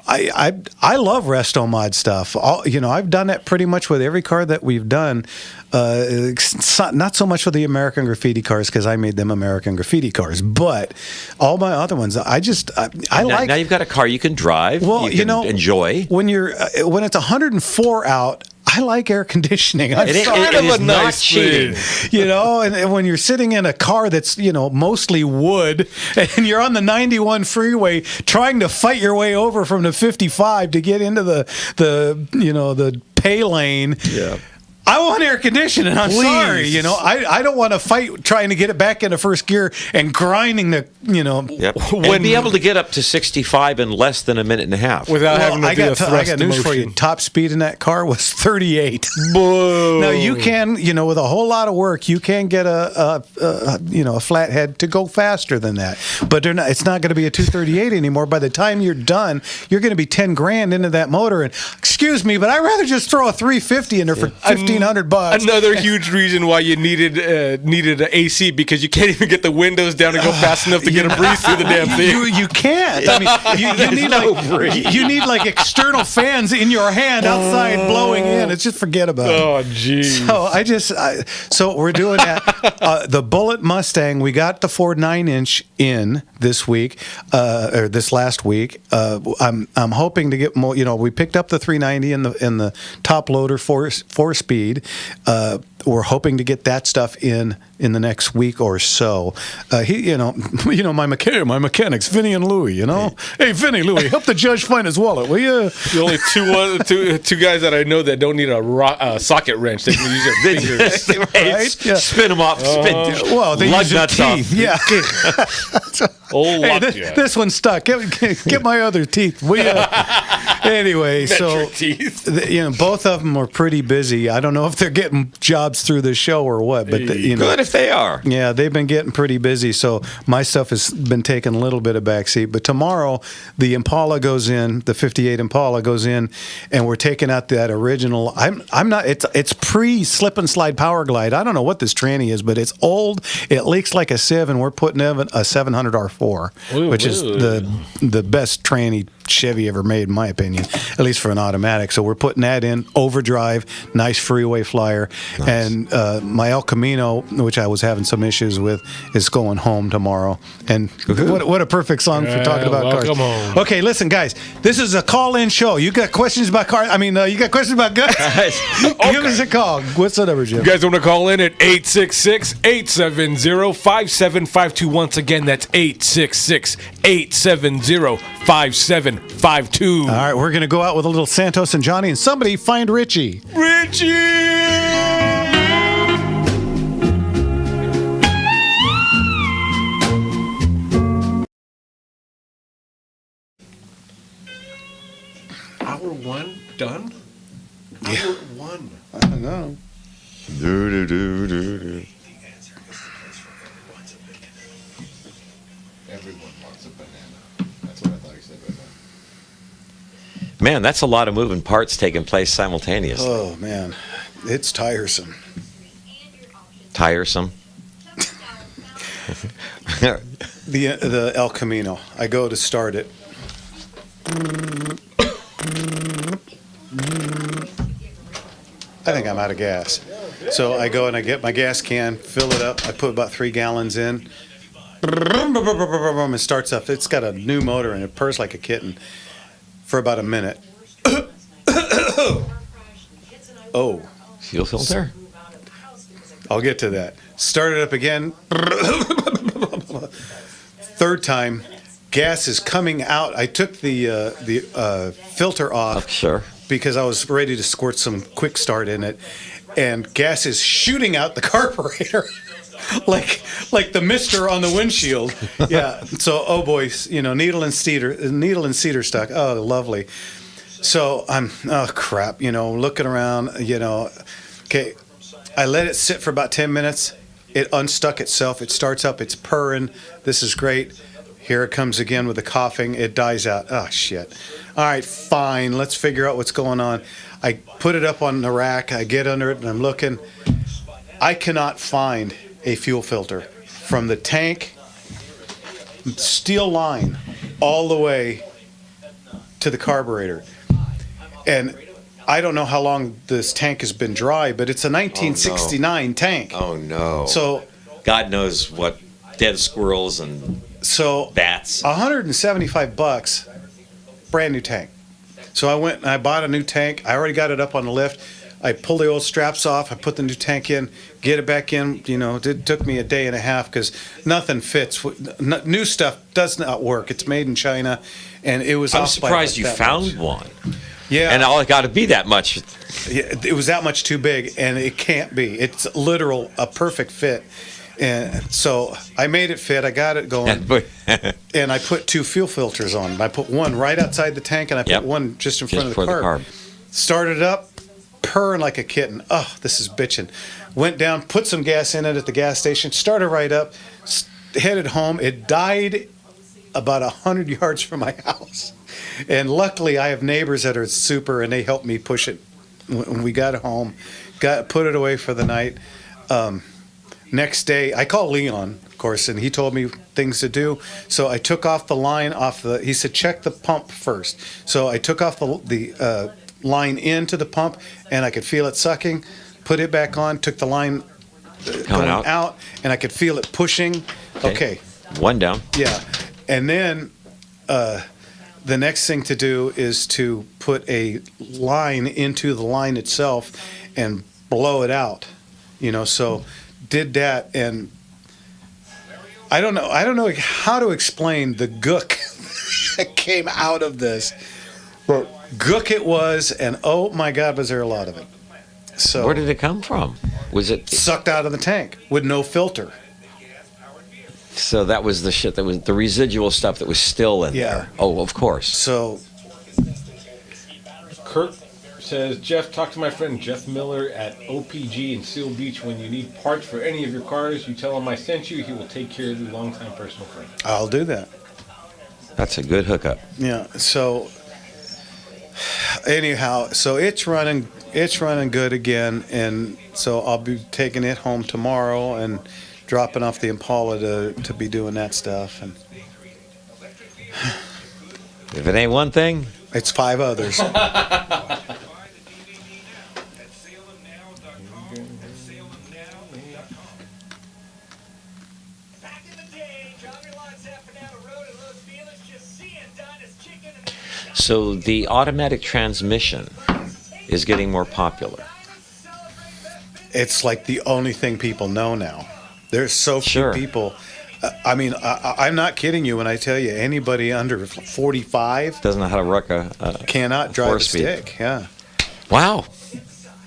I love Restomod stuff. I've done that pretty much with every car that we've done. Not so much with the American Graffiti cars because I made them American Graffiti cars, but all my other ones, I like. Now you've got a car you can drive. Well, you can enjoy when it's 104 out. I like air conditioning. It is not cheating. And when you're sitting in a car that's, mostly wood and you're on the 91 freeway trying to fight your way over from the 55 to get into the pay lane. Yeah. I want air conditioning. I'm sorry. I don't want to fight trying to get it back into first gear and grinding the, Yep. And be able to get up to 65 in less than a minute and a half. Without having to do a thrust I got news motion. for you. Top speed in that car was 38. Boo. Now, you can, with a whole lot of work, you can get a flathead to go faster than that. But it's not going to be a 238 anymore. By the time you're done, you're going to be $10,000 into that motor. And excuse me, but I'd rather just throw a 350 in there for 15 $1,500. Another huge reason why you needed an AC, because you can't even get the windows down to go fast enough to get a breeze through the damn thing. You can't. I mean, you need like external fans in your hand outside blowing in. It's just forget about it. Oh, geez. So we're doing that. The Bullet Mustang, we got the Ford 9-inch in this week, or this last week. I'm hoping to get more. We picked up the 390 in the top loader four speed. We're hoping to get that stuff in the next week or so. My mechanics, Vinny and Louie. Hey, Vinny, Louie, help the judge find his wallet, will you? The only two guys that I know that don't need a socket wrench. They can use their fingers. Right? Yeah. Spin them off. They use their teeth. Yeah. This one's stuck. Get my other teeth. Anyway, so both of them are pretty busy. I don't know if they're getting jobs through the show or what, but good if they are. Yeah, they've been getting pretty busy. So my stuff has been taking a little bit of backseat. But tomorrow, the Impala goes in. The '58 Impala goes in, and we're taking out that original. I'm not. It's pre slip and slide power glide. I don't know what this tranny is, but it's old. It leaks like a sieve, and we're putting in a 700 R4, which is the best tranny Chevy ever made, in my opinion, at least for an automatic. So we're putting that in overdrive, nice freeway flyer, and my El Camino, which I was having some issues with, is going home tomorrow. And what a perfect song for talking about cars. Home. Okay, listen, guys, this is a call-in show. You got questions about cars? You got questions about guns? Give us a call. What's the number, Jim? You guys want to call in at 866-870-5752. Once again, that's 866-870-5752. All right, we're going to go out with a little Santos and Johnny, and somebody find Richie. Hour one done? Hour one. I don't know. Everyone wants a banana. That's what I thought he said right now. Man, that's a lot of moving parts taking place simultaneously. Oh, man. It's tiresome. Tiresome? The El Camino. I go to start it. I think I'm out of gas. So I go and I get my gas can, fill it up. I put about 3 gallons in. It starts up. It's got a new motor and it purrs like a kitten for about a minute. Oh. Fuel filter? I'll get to that. Start it up again. Third time, gas is coming out. I took the filter off. Sure. Because I was ready to squirt some quick start in it, and gas is shooting out the carburetor. like the mister on the windshield. Yeah. So, oh boy, needle and cedar stuck. Oh, lovely. So I'm, oh crap, looking around, okay. I let it sit for about 10 minutes. It unstuck itself. It starts up. It's purring. This is great. Here it comes again with the coughing. It dies out. Oh, shit. All right, fine. Let's figure out what's going on. I put it up on the rack. I get under it, and I'm looking. I cannot find a fuel filter from the tank, steel line, all the way to the carburetor. And I don't know how long this tank has been dry, but it's a 1969 tank. Oh, no. So God knows what dead squirrels and bats. $175, brand new tank. So I went and I bought a new tank. I already got it up on the lift. I pulled the old straps off. I put the new tank in, get it back in. It took me a day and a half because nothing fits. New stuff does not work. It's made in China, and it was. I'm surprised you found one. Yeah, and all it got to be that much. Yeah, it was that much too big, and it can't be. It's a perfect fit. And so I made it fit. I got it going, and I put 2 fuel filters on. I put one right outside the tank, and I put one just in front of the carb. Started up, purring like a kitten. Oh, this is bitching. Went down, put some gas in it at the gas station. Started right up, headed home. It died about 100 yards from my house, and luckily I have neighbors that are super, and they helped me push it when we got home, put it away for the night. Next day, I called Leon, of course, and he told me things to do. So I took off the line he said, check the pump first. So I took off the line into the pump, and I could feel it sucking, put it back on, took the line going out, and I could feel it pushing. Okay. One down. Yeah. And then the next thing to do is to put a line into the line itself and blow it out. So did that, and I don't know how to explain the gook that came out of this. But gook it was, and oh my God, was there a lot of it. So where did it come from? Was it sucked out of the tank with no filter? So that was the shit that was the residual stuff that was still in there. Oh, of course. So Kurt says, Jeff, talk to my friend Jeff Miller at OPG in Seal Beach. When you need parts for any of your cars, you tell him I sent you. He will take care of you. Longtime personal friend. I'll do that. That's a good hookup. Yeah. So anyhow, so it's running good again, and so I'll be taking it home tomorrow and dropping off the Impala to be doing that stuff. And if it ain't one thing, it's 5 others. So the automatic transmission is getting more popular. It's like the only thing people know now. There's so few people. I mean, I'm not kidding you when I tell you anybody under 45 doesn't know how to rock cannot drive a stick. Yeah. Wow.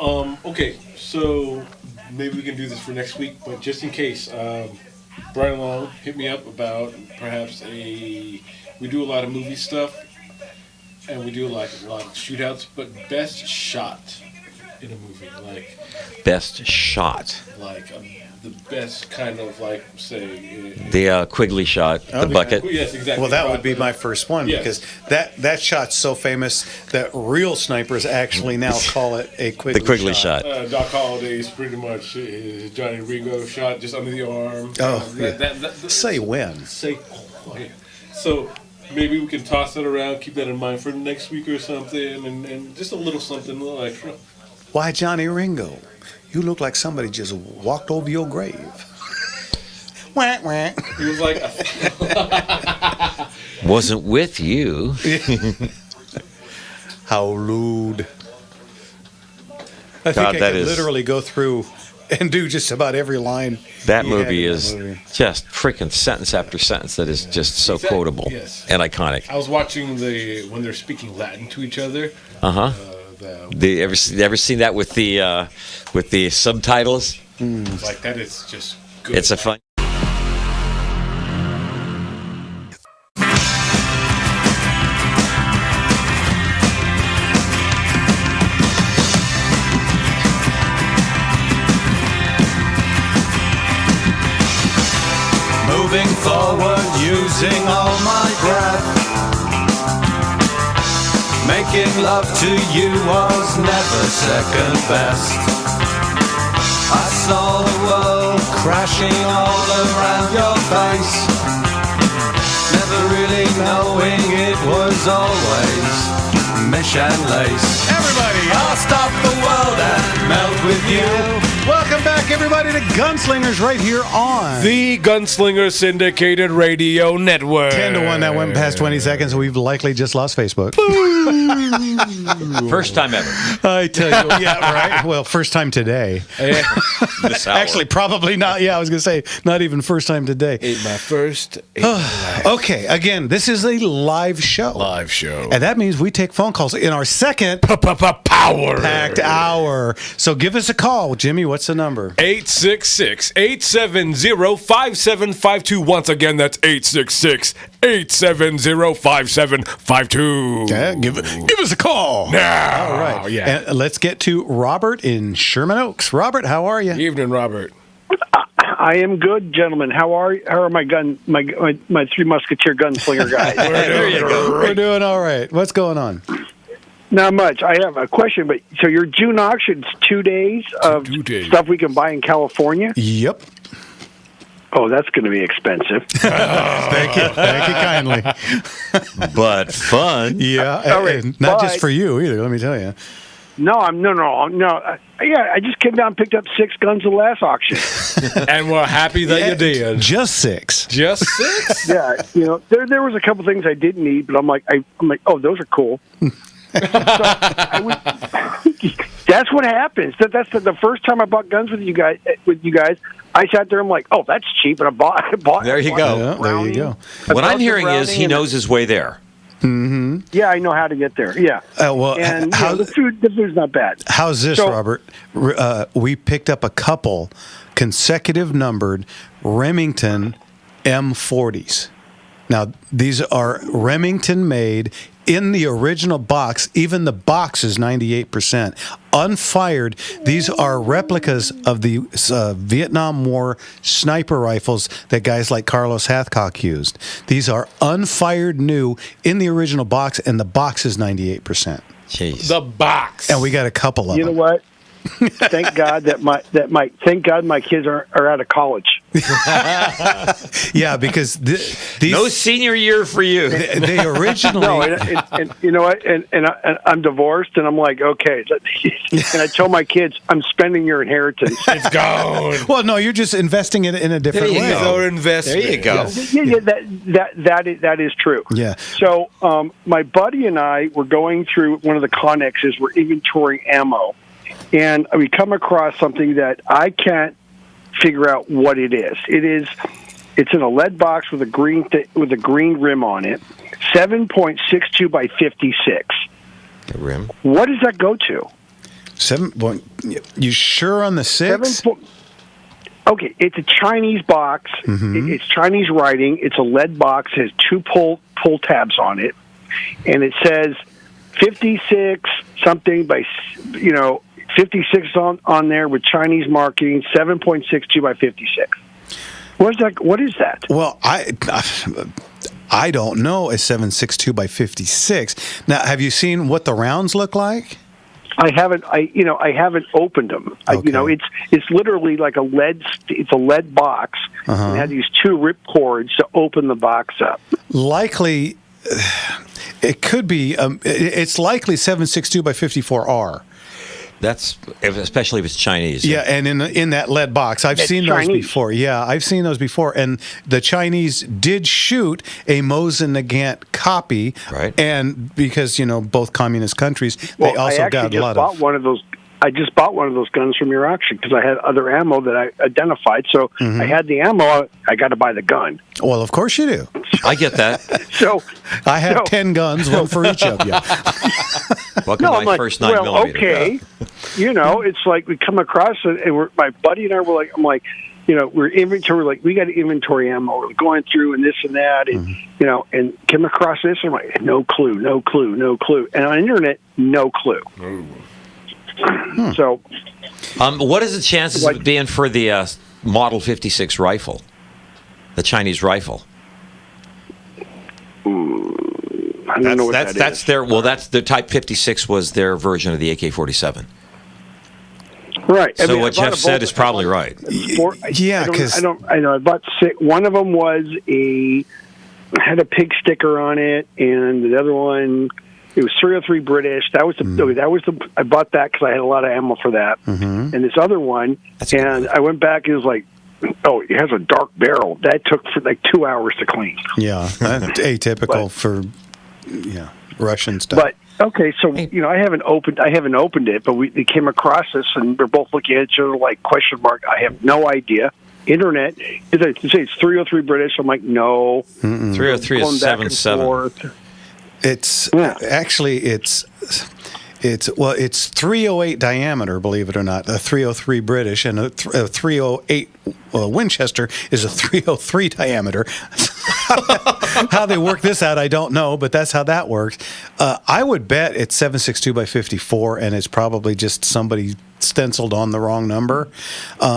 Okay, so maybe we can do this for next week, but just in case, Brian Long hit me up about perhaps we do a lot of movie stuff, and we do a lot of shootouts, but best shot in a movie, like best shot, like the best kind of say the Quigley shot, the bucket. Yes, exactly. Well, that would be my first one because that shot's so famous that real snipers actually now call it a Quigley the Quigley shot. Doc Holliday's pretty much Johnny Ringo shot just under the arm. Oh, say when. Say when. So maybe we can toss that around, keep that in mind for next week or something, and just a little something, a little extra. Why, Johnny Ringo? You look like somebody just walked over your grave. Wah, wah. He was like, wasn't with you. How lewd. I think I could literally go through and do just about every line. That movie is just freaking sentence after sentence that is just so quotable and iconic. I was watching when they're speaking Latin to each other. Ever seen that with the subtitles? Like that is just good. It's a fun. Moving forward using all my breath. Making love to you was never second best. I saw the world crashing all around your face, never really knowing it was always mesh and lace. Everybody, I'll stop the world and melt with you. Welcome back, everybody, to Gunslingers right here on the Gunslinger Syndicated Radio Network. 10 to 1, that went past 20 seconds. We've likely just lost Facebook. First time ever. I tell you, yeah, right. Well, first time today. This hour. Actually, probably not. Yeah, I was going to say, not even first time today. Ate my first. Okay, again, this is a live show. Live show. And that means we take phone calls in our second power-packed hour. So give us a call. Jimmy, what's the number? 866-870-5752. Once again, that's 866-870-5752. Yeah, give us a call. Now. All right. Yeah. And let's get to Robert in Sherman Oaks. Robert, how are you? Evening, Robert. I am good, gentlemen. How are my Three Musketeer gunslinger guys? There you go. We're doing all right. What's going on? Not much. I have a question, but so your June auction's 2 days of stuff we can buy in California? Yep. Oh, that's going to be expensive. Thank you kindly. But fun. Yeah, All right, and not just but- for you either. Let me tell you. No. Yeah, I just came down and picked up 6 guns the last auction. And we're happy that you did. Just 6. Just 6? Yeah, there was a couple things I didn't need, but I'm like, oh, those are cool. That's what happens. That's the first time I bought guns with you guys. I sat there. I'm like, oh, that's cheap, and I bought. There you go. Yeah, there you go. What I'm hearing is he knows his way there. Mm-hmm. Yeah, I know how to get there. Yeah. Well, And the food's not bad. How's this, So- Robert? We picked up a couple consecutive numbered Remington M40s. Now, these are Remington made in the original box. Even the box is 98% unfired. These are replicas of the Vietnam War sniper rifles that guys like Carlos Hathcock used. These are unfired new in the original box, and the box is 98%. Jeez. The box. And we got a couple of You know them. what? Thank God thank God my kids are out of college. Yeah, because these No senior year for you. they originally No, and you know what? And I'm divorced, and I'm like, okay. And I tell my kids, I'm spending your inheritance. It's gone. Well, no, you're just investing it in a different way. Our investment. There you go. That is true. Yeah. So my buddy and I were going through one of the connexes. We're inventorying ammo, and we come across something that I can't figure out what it is. It's in a lead box with a green rim on it, 7.62 by 56. The rim. What does that go to? 7 point. You sure on the 6? Okay, it's a Chinese box. Mhm. It's Chinese writing. It's a lead box. It has 2 pull tabs on it, and it says 56 something by 56 on there with Chinese marking, 7.62 by 56. What is that? Well, I don't know a 7.62 by 56. Now, have you seen what the rounds look like? I haven't opened them. Okay. It's literally like a lead box. Uh-huh. It had these 2 rip cords to open the box up. Likely, it could be. It's likely 7.62 by 54R. That's especially if it's Chinese. Yeah, and in that lead box, I've seen those before. Yeah, I've seen those before, and the Chinese did shoot a Mosin Nagant copy, right? And because both communist countries, they also got a lot of. I just bought one of those guns from your auction because I had other ammo that I identified. So I had the ammo. I got to buy the gun. Well, of course you do. I get that. So I have 10 guns, one for each of you. Welcome to my first 9mm. Okay. It's like we come across it, and my buddy and I were like, we're inventory. Like we got to inventory ammo. We're going through and this and that, and and came across this. And I'm like, no clue. And on the internet, no clue. So, what is the chances of it being for the Model 56 rifle, the Chinese rifle? I don't know what that that's is. That's the Type 56 was their version of the AK-47. Right. So what Jeff said is probably right. Yeah, because I know. I bought 6. One of them had a pig sticker on it, and the other one. It was 303 British. That was I bought that because I had a lot of ammo for that. Mm-hmm. And this other one, I went back and it was like, oh, it has a dark barrel. That took for like 2 hours to clean. Yeah, that's atypical for Russian stuff. But okay, so I haven't opened it, but we came across this and we're both looking at each other like question mark. I have no idea. Internet, it says it's 303 British. I'm like, no. 303 is 77. It's actually it's 308 diameter, believe it or not. A 303 British and a 308 Winchester is a 303 diameter. How they work this out, I don't know, but that's how that works. I would bet it's 7.62 by 54, and it's probably just somebody stenciled on the wrong number.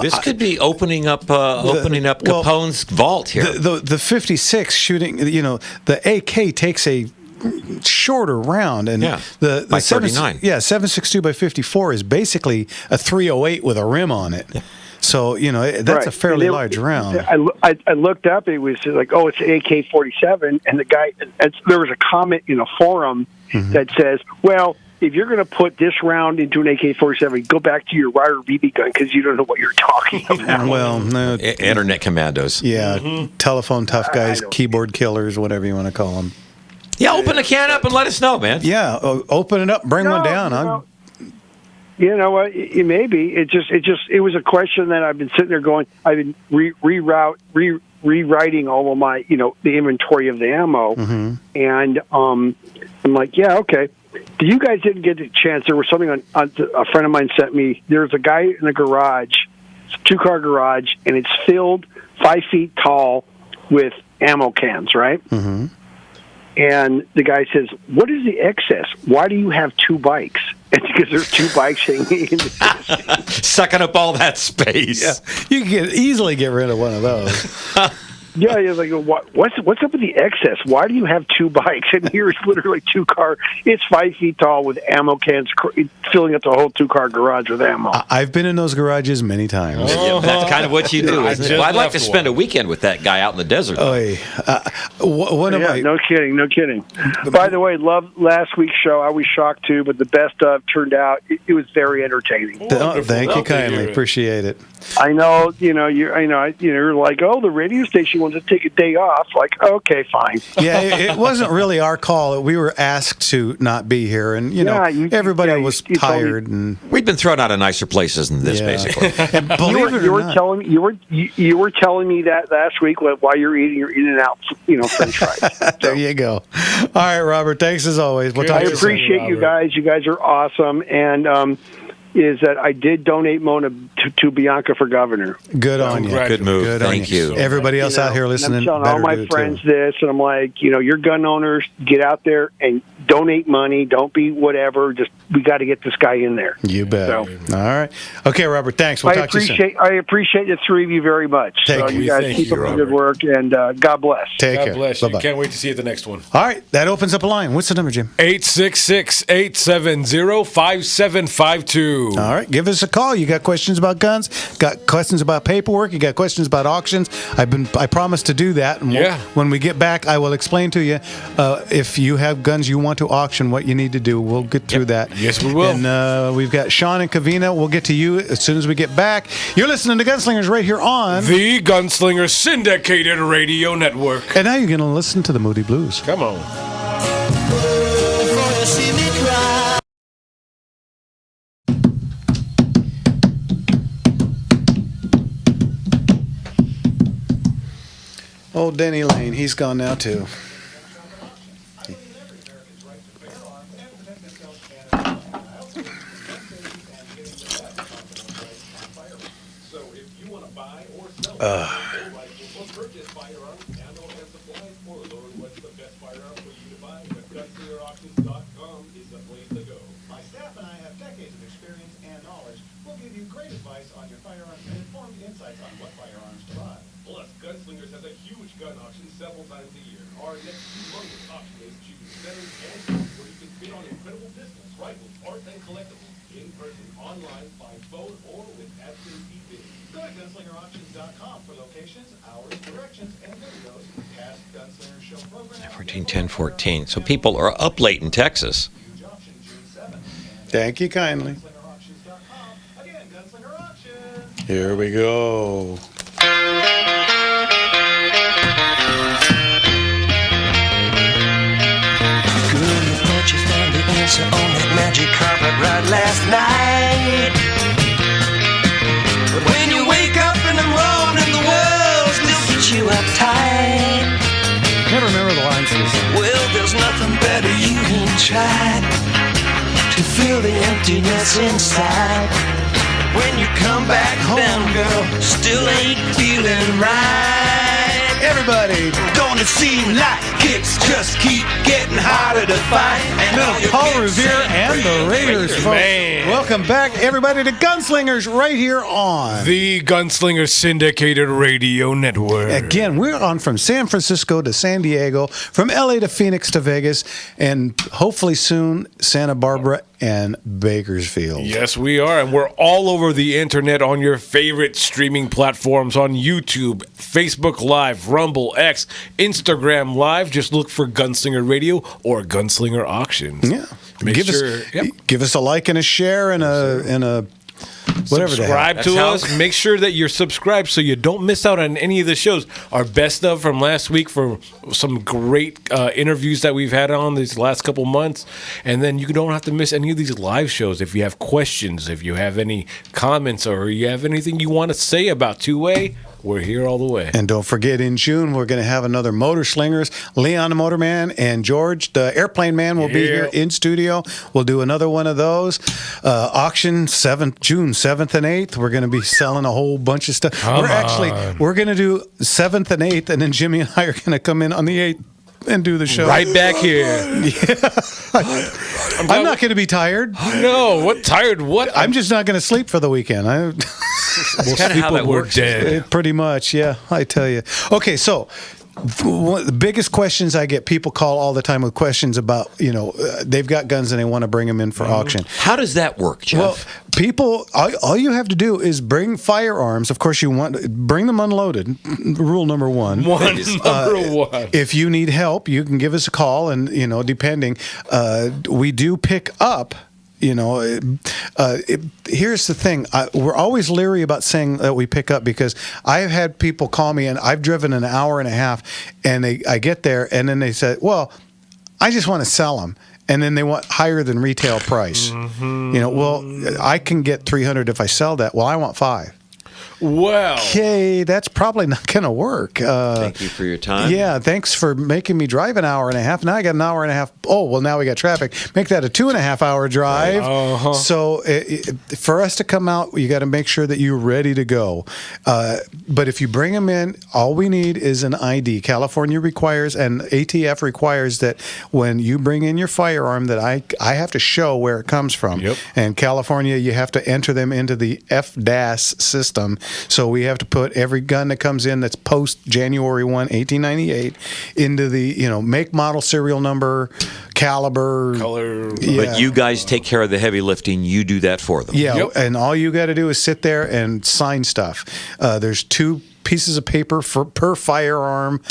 This could be opening up Capone's vault here. The 56 shooting, the AK takes a shorter round, and the by 39. 7.62 by 54 is basically a 308 with a rim on it. So that's a fairly large round. I looked up. It was like, oh, it's an AK-47, and the guy. There was a comment in a forum that says, well, if you're going to put this round into an AK-47, go back to your Ryder BB gun because you don't know what you're talking about. Well, no, Internet commandos. Yeah, telephone tough guys, keyboard killers, whatever you want to call them. Yeah, open the can up and let us know, man. Yeah, open it up, bring one down. You know what? It may be. It was a question that I've been sitting there going. I've been rewriting all of my, the inventory of the ammo, and I'm like, yeah, okay. You guys didn't get a chance. There was something on a friend of mine sent me. There's a guy in a garage, it's a 2-car garage, and it's filled 5 feet tall with ammo cans, right? Mm-hmm. And the guy says, "What is the excess? Why do you have 2 bikes?" It's because there's 2 bikes hanging in the sucking up all that space. Yeah. You can easily get rid of one of those. Yeah, you're like, what's up with the excess? Why do you have 2 bikes? And here's literally 2-car. It's 5 feet tall with ammo cans filling up the whole 2-car garage with ammo. I've been in those garages many times. Yeah, that's kind of what you do, isn't it? Well, I'd like to spend a weekend with that guy out in the desert. No kidding. By the way, loved last week's show. I was shocked too, but the best of turned out it was very entertaining. Thank you kindly. Appreciate it. I know, you're like, oh, the radio station wants to take a day off. Like, okay, fine. Yeah, it wasn't really our call. We were asked to not be here, and everybody was tired, and we'd been thrown out of nicer places than this, basically. And believe it or not, you were telling me that last week while you're eating your In-N-Out, French fries. There you go. All right, Robert. Thanks as always. We'll talk to you soon. I appreciate you guys. You guys are awesome, and is that I did donate Mona to Bianca for governor. Good on you. Good move. Thank you. Everybody else out here listening, I'm telling all my friends this, and I'm like, you're gun owners. Get out there and donate money. Don't be whatever. Just we got to get this guy in there. You bet. All right. Okay, Robert. Thanks. We'll talk to you soon. I appreciate the 3 of you very much. You guys keep up the good work, and God bless. Take care. God bless you. Bye-bye. Can't wait to see you at the next one. All right. That opens up a line. What's the number, Jim? 866-870-5752. All right, give us a call. You got questions about guns, got questions about paperwork, you got questions about auctions. I promised to do that. And when we get back, I will explain to you if you have guns you want to auction, what you need to do. We'll get through that. Yes, we will. And we've got Sean and Kavina. We'll get to you as soon as we get back. You're listening to Gunslingers right here on the Gunslinger Syndicated Radio Network. And now you're going to listen to the Moody Blues. Come on. Old Denny Lane, he's gone now too. My staff and I have decades of experience and knowledge. We'll give you great advice on your firearms and informed insights on what firearms to buy. Plus, Gunslingers has a huge gun auction several times a year. Our next humongous auction is choosing centers and shows where you can bid on incredible pistols, rifles, art, and collectibles. In person, online, by phone, or with absentee bidding. Go to GunslingerAuctions.com for locations, hours, directions, and videos. Past Gunslinger Show programs. 14, so people are up late in Texas. Thank you kindly. Again, Gunslinger Auctions. Here we go. You found the answer on that magic carpet ride last night. But when you wake up in the morning, the world still gets you uptight. Never remember the lines to this song. Well, there's nothing better you can try to fill the emptiness inside. When you come back home, girl, still ain't feeling right. Everybody, don't it seem like kicks just keep getting higher? started a fight. And all your Paul kids Revere said, and the Raiders, folks. Man. Welcome back, everybody, to Gunslingers right here on the Gunslinger Syndicated Radio Network. Again, we're on from San Francisco to San Diego, from LA to Phoenix to Vegas, and hopefully soon Santa Barbara and Bakersfield. Yes, we are. And we're all over the internet on your favorite streaming platforms on YouTube, Facebook Live, Rumble, X, Instagram Live. Just look for Gunslinger Radio or Gunslinger Auctions. Yeah. Make Give us a like and a share and a whatever. Subscribe to us. Make sure that you're subscribed so you don't miss out on any of the shows. Our best of from last week for some great interviews that we've had on these last couple months. And then you don't have to miss any of these live shows. If you have questions, if you have any comments, or you have anything you want to say about two-way, we're here all the way. And don't forget, in June, we're going to have another Motor Slingers. Leon the Motorman and George, the Airplane Man, will be here in studio. We'll do another one of those. Auction June 7th and 8th. We're going to be selling a whole bunch of stuff. We're going to do 7th and 8th, and then Jimmy and I are going to come in on the 8th and do the show. Right back here. I'm not going to be tired. No, what tired? What? I'm just not going to sleep for the weekend. That's kind of how that works. Dead. Pretty much, yeah, I tell you. Okay, so one of the biggest questions I get, people call all the time with questions about, they've got guns and they want to bring them in for auction. How does that work, Jeff? Well, people, all you have to do is bring firearms. Of course, bring them unloaded. Rule number one. Number one. If you need help, you can give us a call, and depending, we do pick up. Here's the thing. We're always leery about saying that we pick up, because I've had people call me, and I've driven an hour and a half, and I get there, and then they say, well, I just want to sell them. And then they want higher than retail price. Mm-hmm. I can get 300 if I sell that. Well, I want 5. Well, okay, that's probably not going to work. Thank you for your time. Yeah, thanks for making me drive an hour and a half. Now I got an hour and a half. Oh, well, now we got traffic. Make that a 2.5-hour drive. Right. Uh-huh. So for us to come out, you got to make sure that you're ready to go. But if you bring them in, all we need is an ID. California requires, and ATF requires, that when you bring in your firearm, that I have to show where it comes from. Yep. And California, you have to enter them into the FDAS system. So we have to put every gun that comes in that's post January 1, 1898 into the, make, model, serial number, caliber, color. Yeah. But you guys take care of the heavy lifting. You do that for them. Yeah, and all you got to do is sit there and sign stuff. There's 2 pieces of paper per firearm,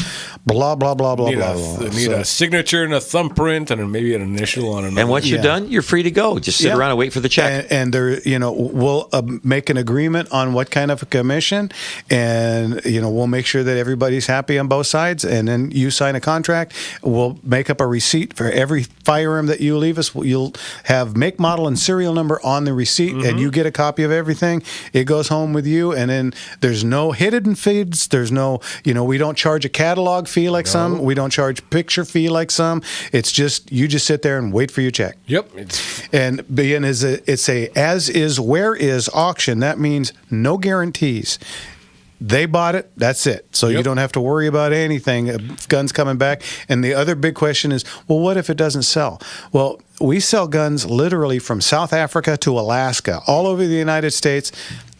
blah, blah, blah, blah, blah. Need a signature and a thumbprint and maybe an initial on another. And once you're done, you're free to go. Just sit around and wait for the check. And there, we'll make an agreement on what kind of a commission, and, we'll make sure that everybody's happy on both sides, and then you sign a contract. We'll make up a receipt for every firearm that you leave us. You'll have make, model, and serial number on the receipt, and you get a copy of everything. It goes home with you, and then there's no hidden fees. There's no, we don't charge a catalog fee like some. We don't charge picture fee like some. It's just, you just sit there and wait for your check. Yep. And being it's a as is, where is auction. That means no guarantees. They bought it, that's it. So you don't have to worry about anything. Guns coming back. And the other big question is, well, what if it doesn't sell? Well, we sell guns literally from South Africa to Alaska, all over the United States,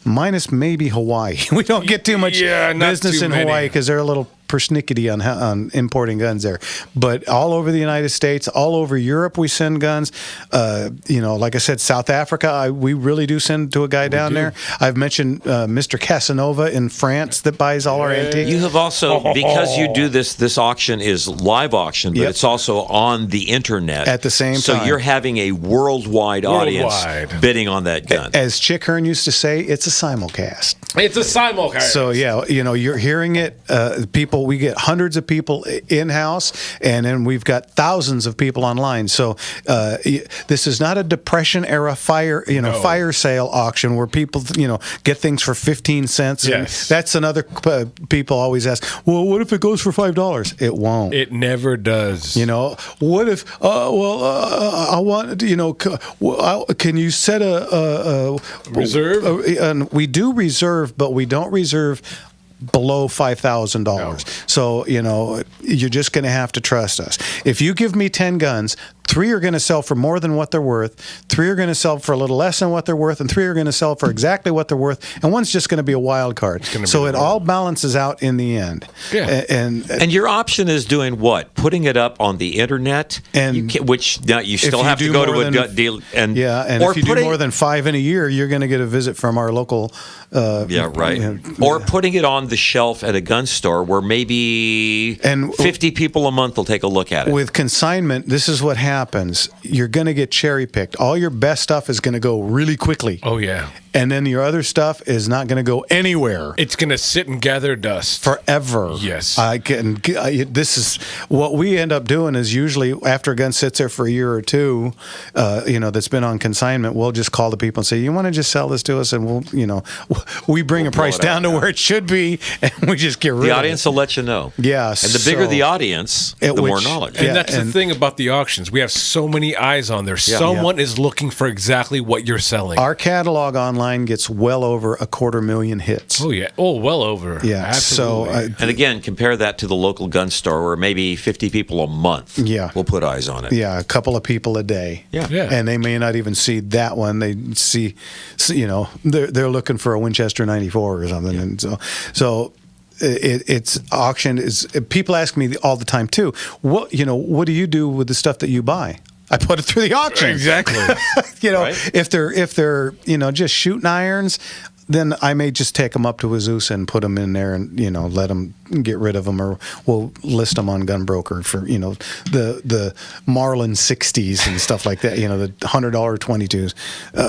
minus maybe Hawaii. We don't get too much business in Hawaii because they're a little persnickety on importing guns there. But all over the United States, all over Europe, we send guns. Like I said, South Africa, we really do send to a guy down there. I've mentioned Mr. Casanova in France that buys all our antiques. You have also, because you do this auction is live auction, but it's also on the internet. At the same time. So you're having a worldwide audience bidding on that gun. As Chick Hearn used to say, it's a simulcast. It's a simulcast. So, you're hearing it. We get hundreds of people in-house, and then we've got thousands of people online. So this is not a Depression-era fire sale auction where people, get things for 15 cents. Yes. That's another, people always ask, well, what if it goes for $5? It won't. It never does. What if, I want, can you set a reserve? We do reserve, but we don't reserve below $5,000. So, you're just going to have to trust us. If you give me 10 guns, 3 are going to sell for more than what they're worth, 3 are going to sell for a little less than what they're worth, and 3 are going to sell for exactly what they're worth, and one's just going to be a wild card. So it all balances out in the end. Yeah. And your option is doing what? Putting it up on the internet, which now you still have to go to a gut deal. And if you do more than 5 in a year, you're going to get a visit from our local. Or putting it on the shelf at a gun store where maybe 50 people a month will take a look at it. With consignment, this is what happens. You're going to get cherry picked. All your best stuff is going to go really quickly. Oh, yeah. And then your other stuff is not going to go anywhere. It's going to sit and gather dust forever. Yes. This is what we end up doing is usually after a gun sits there for a year or two, that's been on consignment, we'll just call the people and say, you want to just sell this to us? And we bring a price down to where it should be, and we just get rid of it. The audience will let you know. Yeah. And the bigger the audience, the more knowledge. And that's the thing about the auctions. We have so many eyes on there. Someone is looking for exactly what you're selling. Our catalog online gets well over 250,000 hits. Oh, yeah. Oh, well over. Yeah. Absolutely. And again, compare that to the local gun store where maybe 50 people a month will put eyes on it. Yeah, a couple of people a day. Yeah. And they may not even see that one. They see they're looking for a Winchester 94 or something. Yeah. And so it's auction is. People ask me all the time too. What do you do with the stuff that you buy? I put it through the auction. Exactly. If they're just shooting irons, then I may just take them up to Azusa and put them in there and let them get rid of them, or we'll list them on Gunbroker for the Marlin 60s and stuff like that. The $100 22s.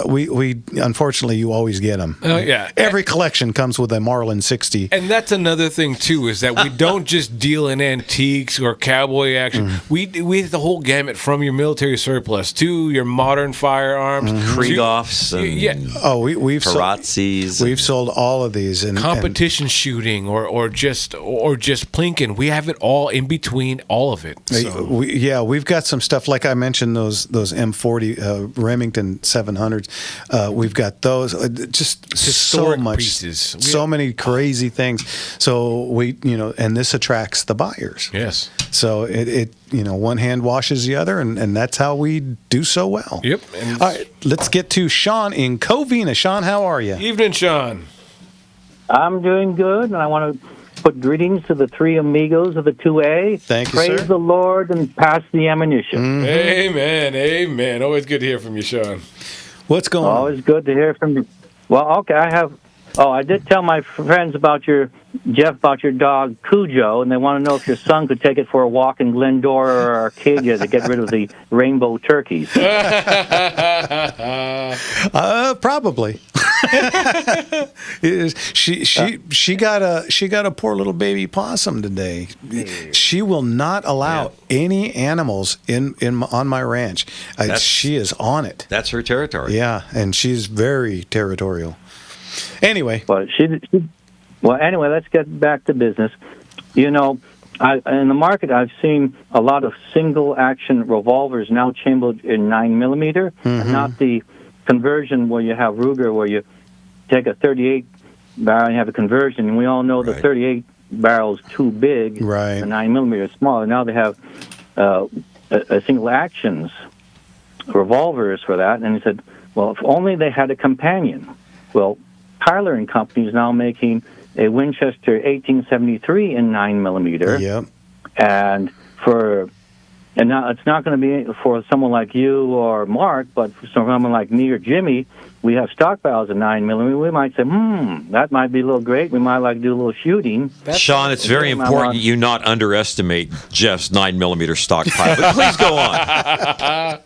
We unfortunately you always get them. Oh yeah. Every collection comes with a Marlin 60. And that's another thing too is that we don't just deal in antiques or cowboy action. We have the whole gamut from your military surplus to your modern firearms, Kriegoffs, and we've Parazzis. We've sold all of these and competition shooting or just plinking. We have it all in between all of it. So. We've got some stuff like I mentioned those M40 Remington 700s. We've got those just historic so much pieces. So many crazy things. So we and this attracts the buyers. Yes. So it one hand washes the other, and that's how we do so well. Yep. All right, let's get to Sean in Covina. Sean, how are you? Evening, Sean. I'm doing good, and I want to put greetings to the 3 amigos of the 2A. Thank you, Praise sir. the Lord and pass the ammunition. Mm-hmm. Amen, amen. Always good to hear from you, Sean. What's going on? Always good to hear from you. Well, okay, I did tell my friends about your dog Cujo, and they want to know if your son could take it for a walk in Glendora or Arcadia to get rid of the rainbow turkeys. Probably. She got a poor little baby possum today. She will not allow any animals on my ranch. She is on it. That's her territory. Yeah, and she's very territorial. Anyway, anyway, let's get back to business. In the market, I've seen a lot of single-action revolvers now chambered in 9mm, and not the conversion where you have Ruger, where you take a 38 barrel and you have a conversion. And we all know the 38 barrel is too big, right? The 9mm is smaller. Now they have a single-actions revolvers for that. And he said, well, if only they had a companion. Well, Tyler and Company is now making a Winchester 1873 in 9mm. Yep. And now it's not going to be for someone like you or Mark, but for someone like me or Jimmy, we have stock barrels of 9mm. We might say, that might be a little great. We might like to do a little shooting. Sean, it's very important you not underestimate Jeff's 9mm stockpile. But please go on.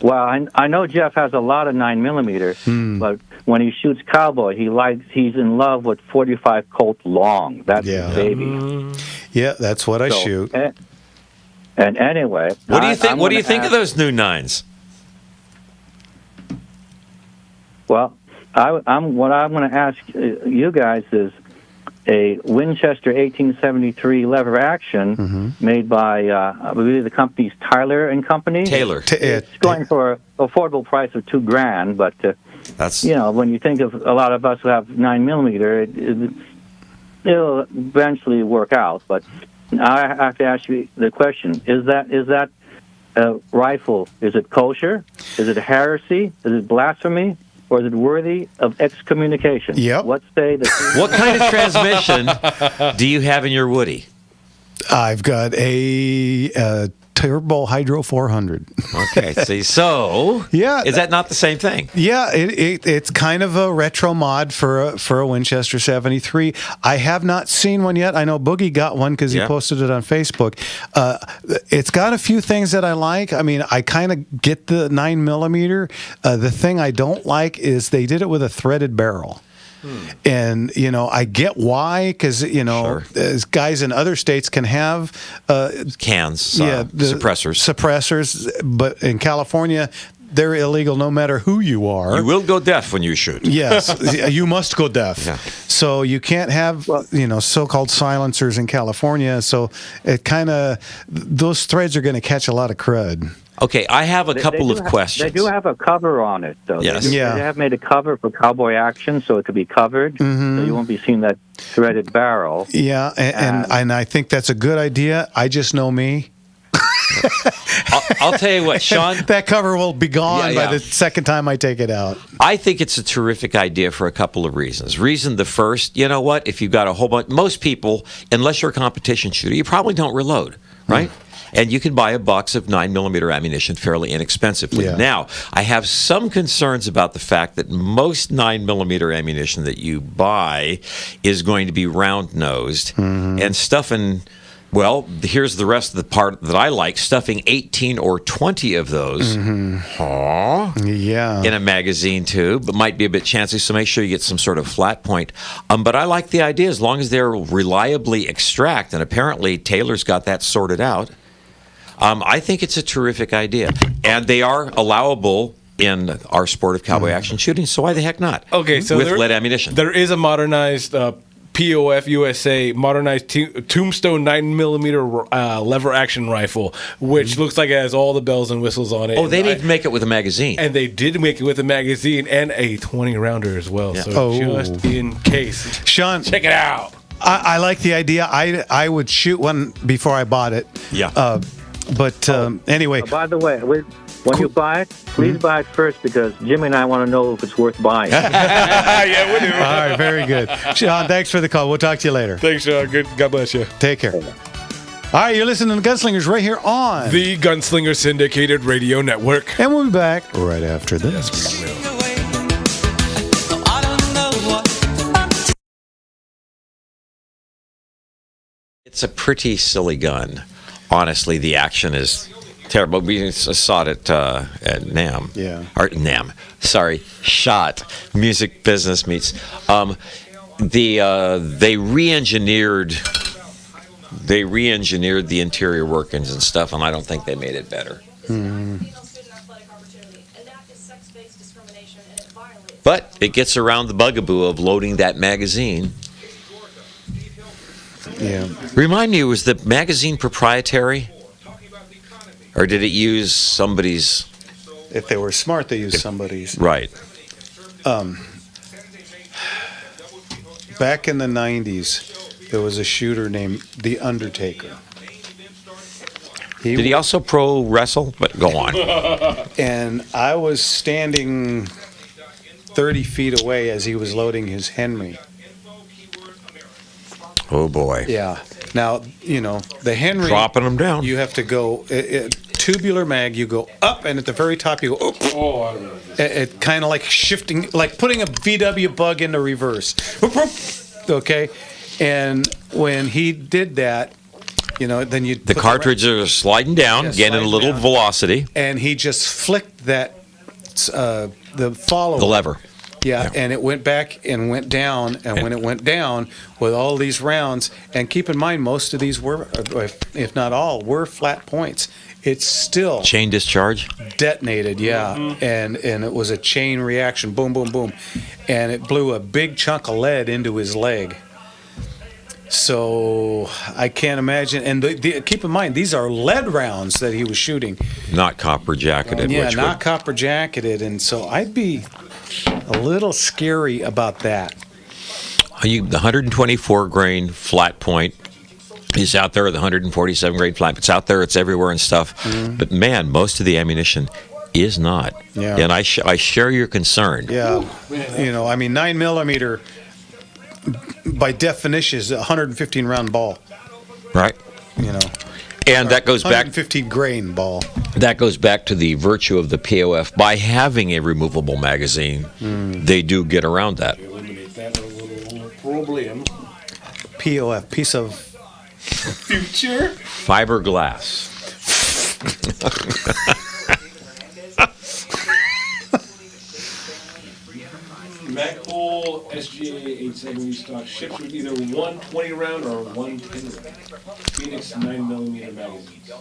Well, I know Jeff has a lot of 9mm, but when he shoots cowboy, he's in love with 45 Colt long. That's his baby. Yeah, that's what I shoot. And anyway, what do you think? What do you think of those new 9s? Well, what I'm going to ask you guys is a Winchester 1873 lever action made by, I believe the company's Tyler and Company. Taylor. It's going for an affordable price of $2,000, but that's when you think of a lot of us who have 9mm, it'll eventually work out. But I have to ask you the question: Is that rifle? Is it kosher? Is it heresy? Is it blasphemy? Or is it worthy of excommunication? Yep. What say the? What kind of transmission do you have in your Woody? I've got a Turbo Hydro 400. Okay, see, so yeah, is that not the same thing? Yeah, it's kind of a retro mod for a Winchester 73. I have not seen one yet. I know Boogie got one because he posted it on Facebook. It's got a few things that I like. I mean, I kind of get the 9mm. The thing I don't like is they did it with a threaded barrel. And, I get why, because, as guys in other states can have cans, suppressors, but in California, they're illegal no matter who you are. You will go deaf when you shoot. Yes, you must go deaf. Yeah. So you can't have, so-called silencers in California. So it kind of, those threads are going to catch a lot of crud. Okay, I have a couple of questions. They do have a cover on it, though. Yes. They have made a cover for cowboy action, so it could be covered, so you won't be seeing that threaded barrel. Yeah, and I think that's a good idea. I just know me. I'll tell you what, Sean. That cover will be gone by the second time I take it out. I think it's a terrific idea for a couple of reasons. Reason the first, you know what? If you've got a whole bunch, most people, unless you're a competition shooter, you probably don't reload, right? And you can buy a box of 9mm ammunition fairly inexpensively. Yeah. Now, I have some concerns about the fact that most 9mm ammunition that you buy is going to be round-nosed and stuffing. Well, here's the rest of the part that I like: stuffing 18 or 20 of those in a magazine tube. It might be a bit chancy, so make sure you get some sort of flat point. But I like the idea as long as they're reliably extract, and apparently Taylor's got that sorted out. I think it's a terrific idea, and they are allowable in our sport of cowboy action shooting, so why the heck not? Okay, so with lead ammunition. There is a modernized POF USA modernized Tombstone 9mm lever action rifle, which looks like it has all the bells and whistles on it. Oh, they did make it with a magazine. And they did make it with a magazine and a 20-rounder as well, so just in case. Sean, check it out. I like the idea. I would shoot one before I bought it. Yeah. But anyway. By the way, when you buy it, please buy it first, because Jimmy and I want to know if it's worth buying. Yeah, we do. All right, very good. Sean, thanks for the call. We'll talk to you later. Thanks, Sean. Good. God bless you. Take care. All right, you're listening to Gunslingers right here on the Gunslinger Syndicated Radio Network. And we'll be back right after this. Yes, we will. It's a pretty silly gun. Honestly, the action is terrible. We saw it at NAM. Yeah. Or NAM. Sorry, SHOT. Music Business Meets. They re-engineered the interior workings and stuff, and I don't think they made it better. But it gets around the bugaboo of loading that magazine. Yeah. Remind me, was the magazine proprietary? Or did it use somebody's? If they were smart, they used somebody's. Right. Back in the 90s, there was a shooter named The Undertaker. Did he also pro wrestle? But go on. And I was standing 30 feet away as he was loading his Henry. Oh boy. Yeah. Now, the Henry, dropping them down. You have to go tubular mag. You go up, and at the very top, you go. It kind of like shifting, like putting a VW bug into reverse. Okay, and when he did that, then you the cartridges are sliding down, getting a little velocity, and he just flicked that the follow the lever. Yeah, and it went back and went down, and when it went down with all these rounds, and keep in mind, most of these were, if not all, were flat points. It's still chain discharge detonated, and it was a chain reaction, boom, boom, boom, and it blew a big chunk of lead into his leg. So I can't imagine, and keep in mind, these are lead rounds that he was shooting, not copper jacketed. Not copper jacketed, and so I'd be a little scary about that. The 124 grain flat point is out there. The 147 grain flat, it's out there. It's everywhere and stuff. But man, most of the ammunition is not. Yeah. And I share your concern. Yeah. 9 millimeter by definition is a 115 round ball. Right. And that goes back 115 grain ball. That goes back to the virtue of the POF. By having a removable magazine, they do get around that. Eliminate that little problem. POF, piece of future fiberglass. Magpul SGA 870 stock ships with either 120 round or 110 round. Phoenix 9mm magazines.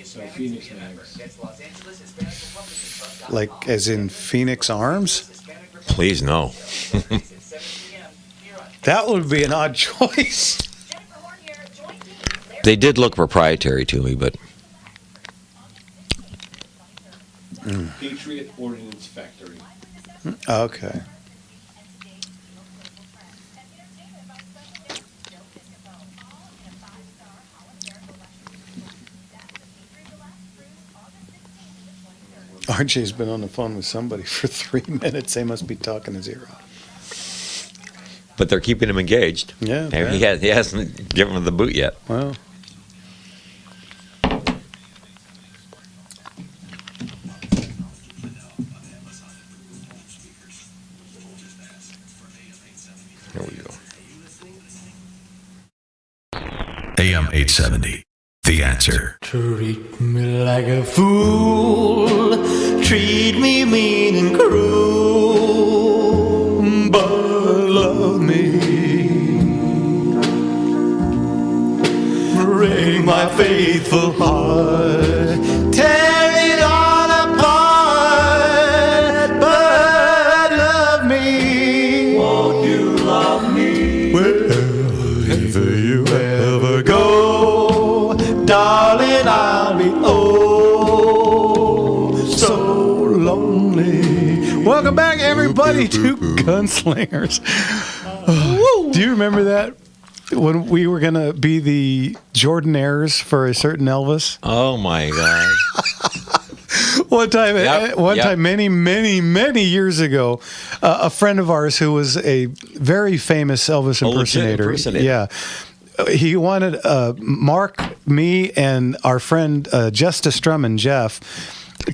So Phoenix mags. Like as in Phoenix Arms? Please no. That would be an odd choice. They did look proprietary to me, but Patriot Ordnance Factory. Okay. RJ's been on the phone with somebody for 3 minutes. They must be talking his ear off. but they're keeping him engaged. Yeah. And he hasn't given him the boot yet. Well. Here we go. AM 870. The Answer. Treat me like a fool, treat me mean and cruel, but love me. Break my faithful heart, tear it all apart, but love me. Won't you love me? Wherever you ever go, darling, I'll be oh so lonely. Welcome back, everybody, to Gunslingers. Do you remember that? When we were going to be the Jordanaires for a certain Elvis? Oh, my God. One time, many years ago, a friend of ours who was a very famous Elvis impersonator. Yeah. He wanted Mark, me, and our friend Justice Strum Jeff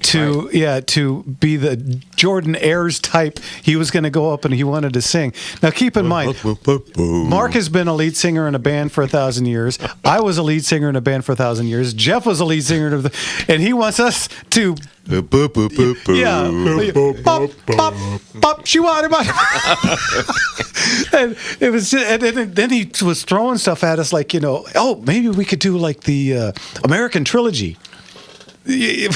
to be the Jordan Ayers type. He was going to go up and he wanted to sing. Now keep in mind, Mark has been a lead singer in a band for 1,000 years. I was a lead singer in a band for 1,000 years. Jeff was a lead singer, and he wants us to. Bop, bop, she wanted my. And it was just, and then he was throwing stuff at us like, oh, maybe we could do like the American trilogy. And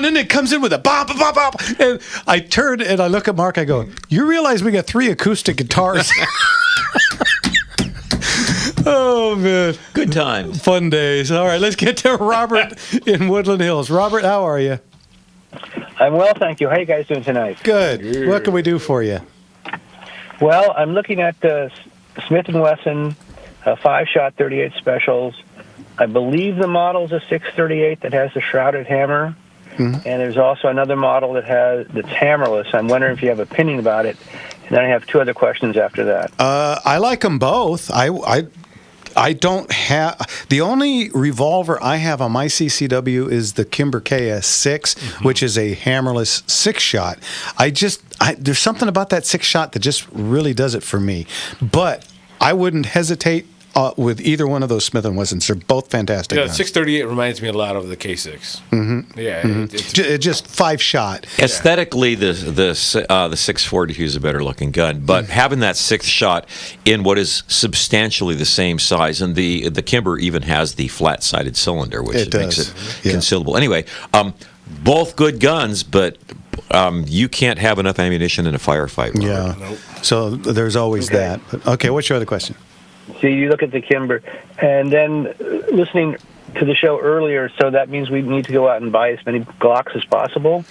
then it comes in with a bop, bop, bop. And I turn and I look at Mark, I go, you realize we got 3 acoustic guitars? Oh, man. Good time. Fun days. All right, let's get to Robert in Woodland Hills. Robert, how are you? I'm well, thank you. How are you guys doing tonight? Good. What can we do for you? Well, I'm looking at the Smith & Wesson 5-shot 38 specials. I believe the model is a 638 that has the shrouded hammer. Mm-hmm. And there's also another model that's hammerless. I'm wondering if you have an opinion about it. And then I have 2 other questions after that. I like them both. I don't have... The only revolver I have on my CCW is the Kimber KS6, which is a hammerless 6-shot. There's something about that 6-shot that just really does it for me. But I wouldn't hesitate with either one of those Smith & Wessons. They're both fantastic guns. 638 reminds me a lot of the K6. Mm-hmm. Yeah. Mm-hmm. It's just 5-shot. Aesthetically, the 642 is a better looking gun, but having that 6th shot in what is substantially the same size, and the Kimber even has the flat-sided cylinder, which makes it considerable. Anyway, both good guns, but you can't have enough ammunition in a firefight. Yeah. Nope. So there's always that. But, okay, what's your other question? So you look at the Kimber, and then listening to the show earlier, so that means we need to go out and buy as many Glocks as possible.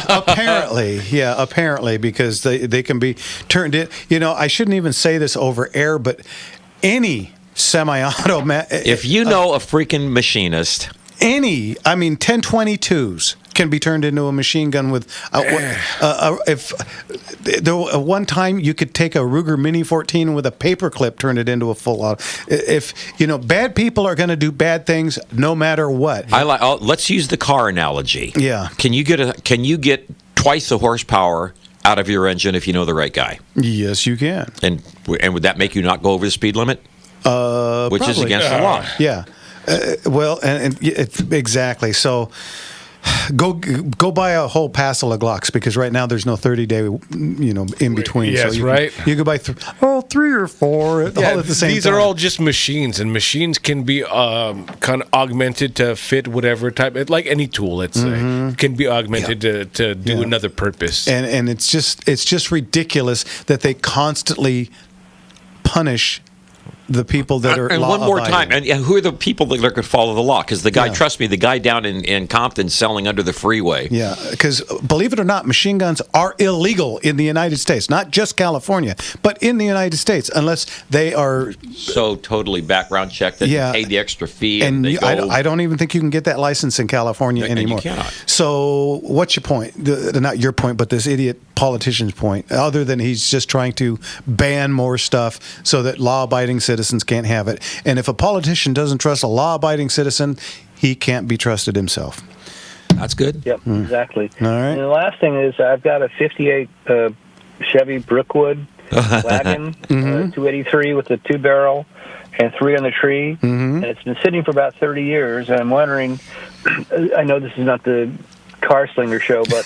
Apparently, because they can be turned in. I shouldn't even say this over air, but any semi-auto, if you know a freaking machinist, 1022s can be turned into a machine gun with. One time you could take a Ruger Mini 14 with a paperclip, turn it into a full auto. If bad people are going to do bad things no matter what. Let's use the car analogy. Yeah. Can you get twice the horsepower out of your engine if you know the right guy? Yes, you can. And would that make you not go over the speed limit? Which is probably. against the law. Yeah. Exactly. So go buy a whole passel of Glocks, because right now there's no 30-day in between. Yes, so you right. You could buy 3 or 4 all at the same time. These are all just machines, and machines can be kind of augmented to fit whatever type. Like any tool, let's say, can be augmented to do another purpose. And it's just ridiculous that they constantly punish the people that are and law one more time, abiding. and who are the people that are going to follow the law? Because trust me, the guy down in Compton selling under the freeway. Yeah, because believe it or not, machine guns are illegal in the United States, not just California, but in the United States, unless they are so totally background checked that you pay the extra fee. And I don't even think you can get that license in California anymore. You cannot. So what's your point? Not your point, but this idiot politician's point, other than he's just trying to ban more stuff so that law-abiding citizens can't have it. And if a politician doesn't trust a law-abiding citizen, he can't be trusted himself. That's good. Yep, exactly. All right. And the last thing is I've got a 58 Chevy Brookwood wagon, 283 with a 2-barrel and 3 on the tree, and it's been sitting for about 30 years, and I'm wondering, I know this is not the Car Slinger show, but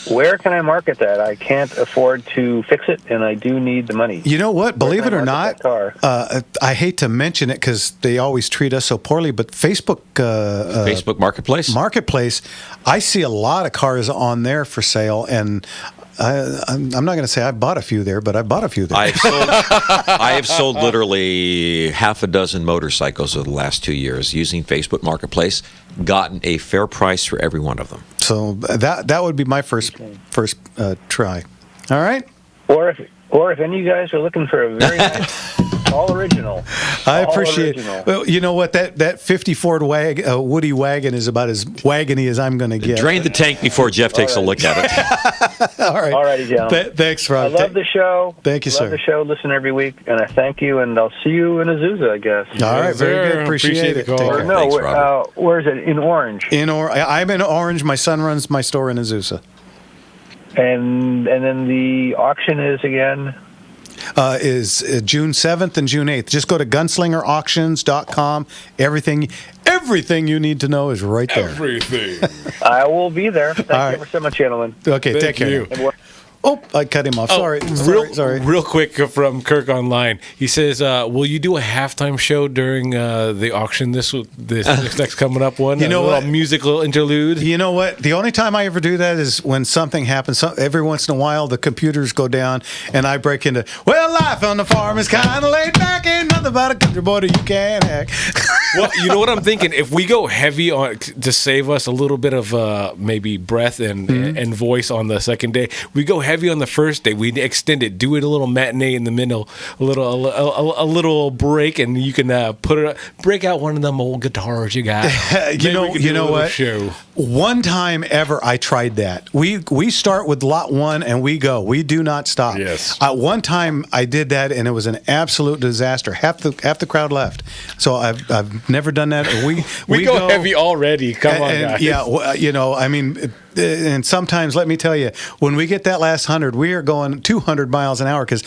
where can I market that? I can't afford to fix it, and I do need the money. You know what? Believe it or not, I hate to mention it because they always treat us so poorly, but Facebook Marketplace, I see a lot of cars on there for sale, and I'm not going to say I bought a few there, but I bought a few there. I have sold literally half a dozen motorcycles over the last 2 years using Facebook Marketplace, gotten a fair price for every one of them. So that would be my first try. All right. Or if any of you guys are looking for a very nice, all original. I appreciate it. Well, you know what? That 50 Ford Woody wagon is about as wagony as I'm going to get. Drain the tank before Jeff takes a look at it. All right. All righty, gentlemen. Thanks, Rob. I love the show. Thank you, sir. Love the show. Listen every week, and I thank you, and I'll see you in Azusa, I guess. All right. Very good. Appreciate it. Or no, Thanks, Robert. where is it? In Orange. I'm in Orange. My son runs my store in Azusa. And then the auction is again? Is June 7th and June 8th. Just go to gunslingerauctions.com. Everything you need to know is right there. Everything. I will be there. Thank All you right. ever so much, gentlemen. Okay, take care. Oh, I cut him off. Sorry. Real quick from Kirk online. He says, "Will you do a halftime show during the auction this next coming up one? You know what? Musical interlude. You know what? The only time I ever do that is when something happens. Every once in a while, the computers go down, and I break into, well, life on the farm is kind of laid back. Ain't nothing about a country boy that you can't hack. Well, you know what I'm thinking? If we go heavy on to save us a little bit of maybe breath and voice on the second day, we go heavy on the first day. We extend it, do it a little matinee in the middle, a little break, and you can break out one of them old guitars you got. you know what? Show. One time ever, I tried that. We start with lot 1 and we go. We do not stop. Yes. One time I did that and it was an absolute disaster. Half the crowd left. So I've never done that. We go heavy already. Come on, guys. Yeah, I mean, and sometimes, let me tell you, when we get that last 100, we are going 200 miles an hour because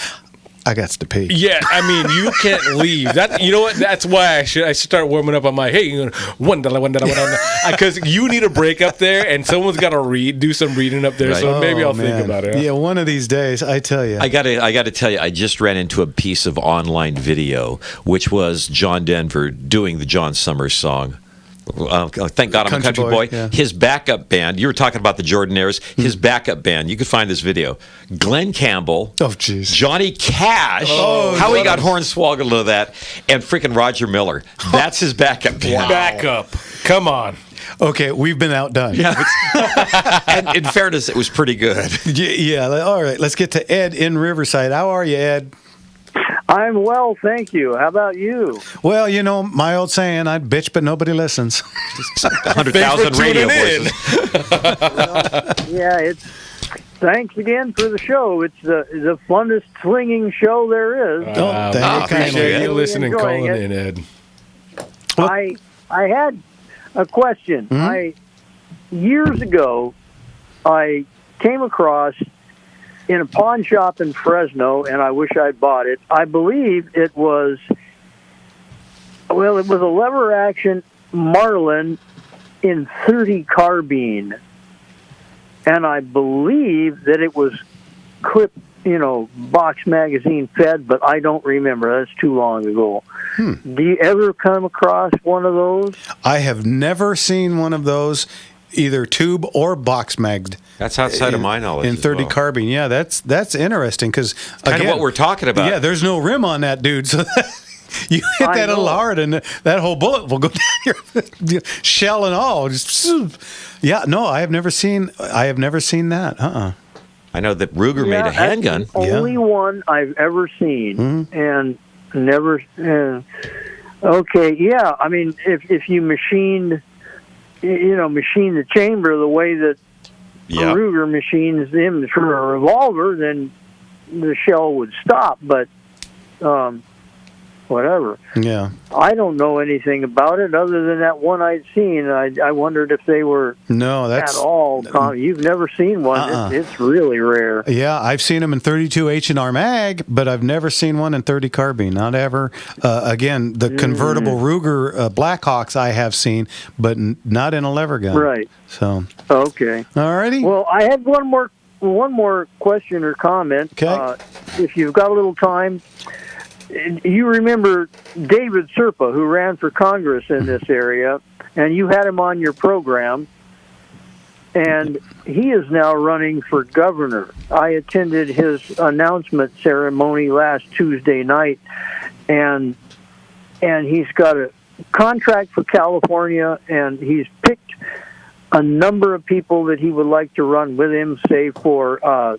I got to pee. Yeah, I mean, you can't leave. You know what? That's why I should start warming up on my, hey, $1, because you need a break up there, and someone's got to do some reading up there. Right. So maybe I'll think about it. Yeah, one of these days, I tell you. I got to tell you, I just ran into a piece of online video, which was John Denver doing the John Summers song. Thank God I'm a country boy. yeah. His backup band, you were talking about the Jordanaires, his backup band, you could find this video. Glenn Campbell, Johnny Cash, how he got hornswoggled to that, and freaking Roger Miller. That's his backup band. Backup. Come on. Okay, we've been outdone. Yeah. And in fairness, it was pretty good. Yeah, all right. Let's get to Ed in Riverside. How are you, Ed? I'm well, thank you. How about you? Well, you know, my old saying, I bitch, but nobody listens. 100,000 radio voices. Yeah, it's thanks again for the show. It's the funnest swinging show there is. Thank you. Appreciate you listening, enjoying calling it. in, Ed. I had a question. Years ago, I came across in a pawn shop in Fresno, and I wish I'd bought it. I believe it was a lever action Marlin in 30 carbine, and I believe that it was clip, box magazine fed, but I don't remember. That's too long ago. Do you ever come across one of those? I have never seen one of those, either tube or box magged. That's outside of my knowledge. In as 30 well. carbine, yeah, that's interesting because Kind of what we're talking about. Yeah, there's no rim on that dude, so you hit that a little hard, and that whole bullet will go down your shell and all. Yeah, no, I have never seen that. I know that Ruger made a handgun. That's the only one I've ever seen, and never. Okay, yeah. I mean, if you machine the chamber the way that Ruger machines them for a revolver, then the shell would stop. But whatever. Yeah. I don't know anything about it other than that one I'd seen. I wondered if they were at all. You've never seen one. It's really rare. Yeah, I've seen them in 32 H&R mag, but I've never seen one in 30 carbine. Not ever. Again, the convertible Ruger Blackhawks I have seen, but not in a lever gun. Right. So. Okay. All righty. Well, I had one more question or comment. Okay. If you've got a little time. You remember David Serpa, who ran for Congress in this area, and you had him on your program, and he is now running for governor. I attended his announcement ceremony last Tuesday night, and he's got a contract for California, and he's picked a number of people that he would like to run with him, say for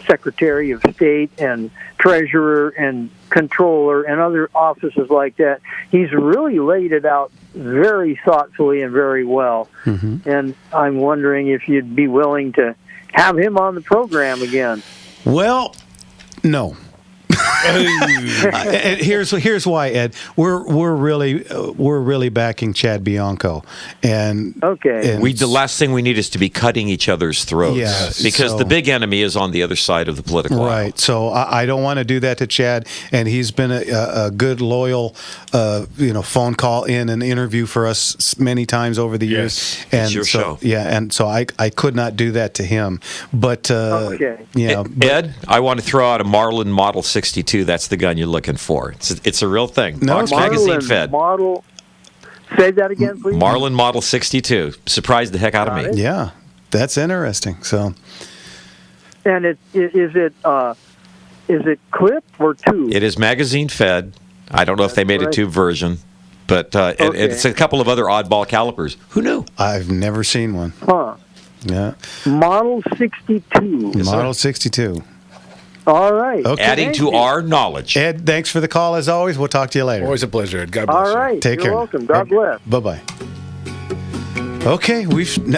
Secretary of State and Treasurer and Controller and other offices like that. He's really laid it out very thoughtfully and very well. And I'm wondering if you'd be willing to have him on the program again. Well, no. Here's why, Ed. We're really backing Chad Bianco, and the last thing we need is to be cutting each other's throats. Yeah, because the big enemy is on the other side of the political aisle. Right. So I don't want to do that to Chad, and he's been a good, loyal, phone call in and interview for us many times over the years. And it's your show. Yeah, and so I could not do that to him. But Ed, I want to throw out a Marlin Model 62. That's the gun you're looking for. It's a real thing. Box magazine fed. Model. Say that again, please. Marlin Model 62. Surprised the heck out of me. Yeah, that's interesting. So. And is it clip or tube? It is magazine fed. I don't know if they made a tube version, but it's a couple of other oddball calibers. Who knew? I've never seen one. Huh. Yeah. Model 62. Model 62. All right. Okay. Adding to our knowledge. Ed, thanks for the call as always. We'll talk to you later. Always a pleasure, Ed. God bless All right. you. Take You're care. welcome. God bless. Bye-bye. Okay,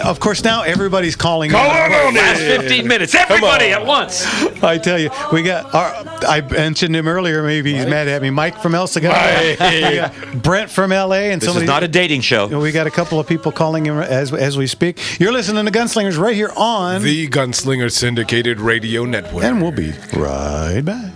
of course now everybody's calling. Last 15 minutes, everybody at once. I tell you, we got I mentioned him earlier. Maybe he's mad at me. Mike from El Segundo. We got Brent from L.A. and This is not a dating show. We got a couple of people calling him as we speak. You're listening to Gunslingers right here on the Gunslinger Syndicated Radio Network, and we'll be right back.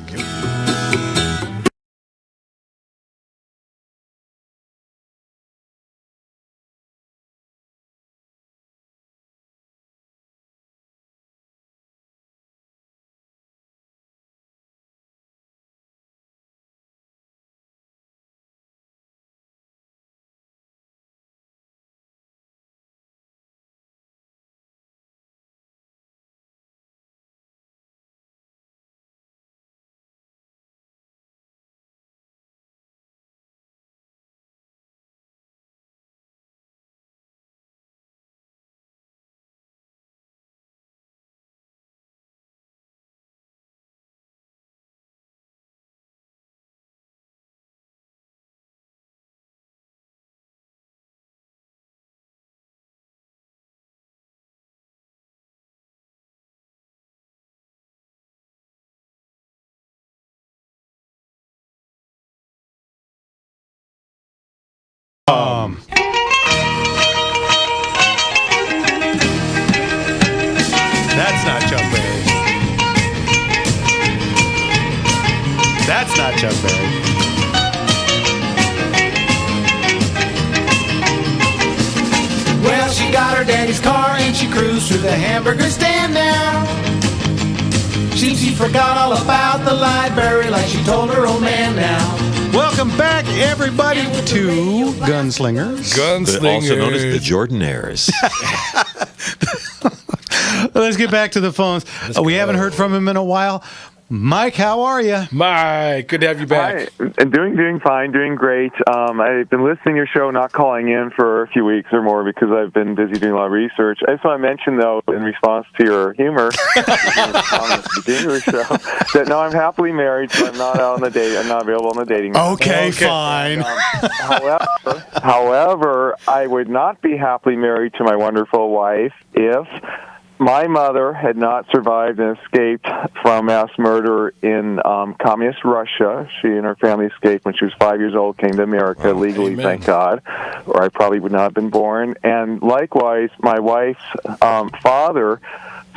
That's not Chuck Berry. That's not Chuck Berry. Well, she got her daddy's car and she cruised through the hamburger stand now. She forgot all about the library like she told her old man now. Welcome back, everybody, to Gunslingers. Also known as the Jordanaires. Let's get back to the phones. We haven't heard from him in a while. Mike, how are you? Mike, good to have you back. Hi, doing fine, doing great. I've been listening to your show, not calling in for a few weeks or more because I've been busy doing a lot of research. I just want to mention, though, in response to your humor, at the beginning of the show, that no, I'm happily married, so I'm not out on the date. I'm not available on the dating. Okay, fine. However, I would not be happily married to my wonderful wife if my mother had not survived and escaped from mass murder in communist Russia. She and her family escaped when she was 5 years old, came to America legally, thank God, or I probably would not have been born. And likewise, my wife's father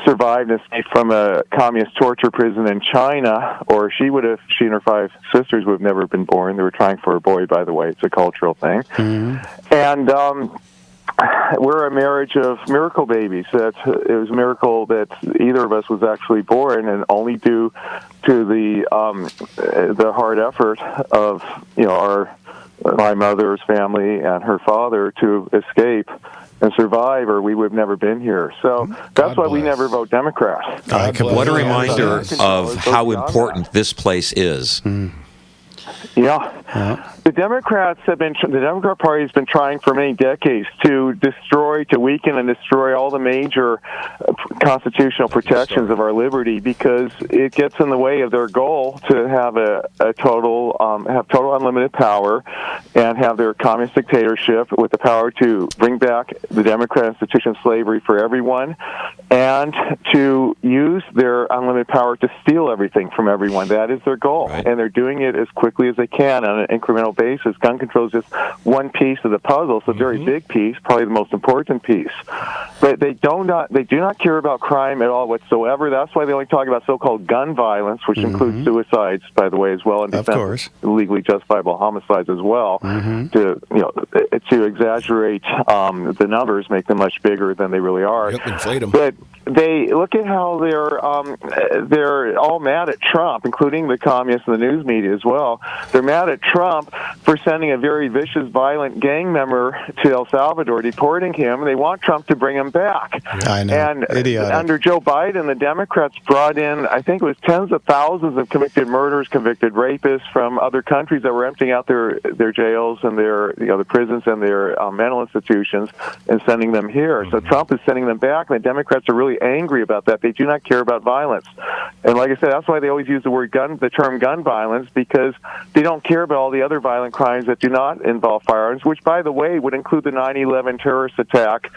survived and escaped from a communist torture prison in China, or she and her 5 sisters would have never been born. They were trying for a boy, by the way. It's a cultural thing. Mm-hmm. And we're a marriage of miracle babies. It was a miracle that either of us was actually born, and only due to the hard effort of my mother's family and her father to escape and survive, or we would have never been here. So that's why we never vote Democrat. What a reminder of how important this place is. Yeah. The Democrat Party has been trying for many decades to weaken and destroy all the major constitutional protections of our liberty, because it gets in the way of their goal to have total unlimited power and have their communist dictatorship with the power to bring back the Democrat institution of slavery for everyone, and to use their unlimited power to steal everything from everyone. That is their goal, and they're doing it as quickly as they can on an incremental basis. Gun control is just one piece of the puzzle. It's a very big piece, probably the most important piece. But they do not care about crime at all whatsoever. That's why they only talk about so-called gun violence, which includes suicides, by the way, as well, and legally justifiable homicides as well. To exaggerate the numbers, make them much bigger than they really are. Inflate them. But they look at how they're all mad at Trump, including the communists and the news media as well. They're mad at Trump for sending a very vicious, violent gang member to El Salvador, deporting him. They want Trump to bring him back. I know. And Idiotic. under Joe Biden, the Democrats brought in, I think it was tens of thousands of convicted murderers, convicted rapists from other countries that were emptying out their jails and their the prisons and their mental institutions and sending them here. So Trump is sending them back, and the Democrats are really angry about that. They do not care about violence. And like I said, that's why they always use the term gun violence, because they don't care about all the other violent crimes that do not involve firearms, which, by the way, would include the 9/11 terrorist attack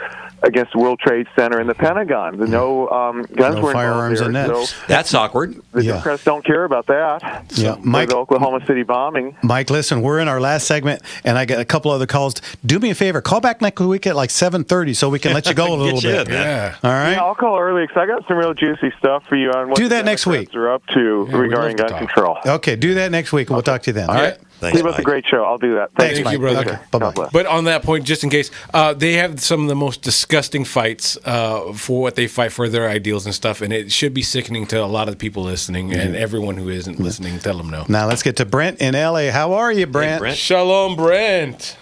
against the World Trade Center and the Pentagon. Guns were firearms in that. So that's awkward. The Democrats don't care about that. Yeah, Mike. The Oklahoma City bombing. Mike, listen, we're in our last segment, and I got a couple other calls. Do me a favor, call back next week at like 7:30 so we can let you go a little bit. Yeah. All right. Yeah, I'll call early because I got some real juicy stuff for you on what do that next week. Are up to regarding gun control. Okay, do that next week, and we'll talk to you then. All right. Keep up the great show. I'll do that. Thank you, brother. Okay. Bye-bye. But on that point, just in case, they have some of the most disgusting fights for what they fight for, their ideals and stuff, and it should be sickening to a lot of the people listening, and everyone who isn't listening, tell them no. Now let's get to Brent in L.A. How are you, Brent? Hey, Brent. Shalom, Brent.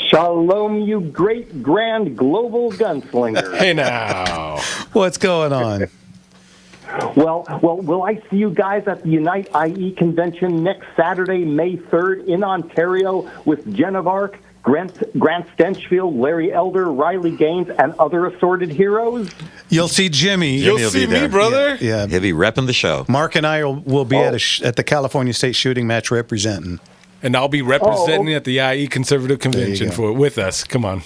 Shalom, you great, grand, global gunslinger. Hey, now. What's going on? Well, will I see you guys at the Unite IE convention next Saturday, May 3rd in Ontario with Jen of Arc, Grant Stenchfield, Larry Elder, Riley Gaines, and other assorted heroes? You'll see Jimmy. You'll see me, brother. Yeah. He'll be repping the show. Mark and I will be at the California State Shooting Match representing. And I'll be representing at the IE Conservative Convention with us. Come on.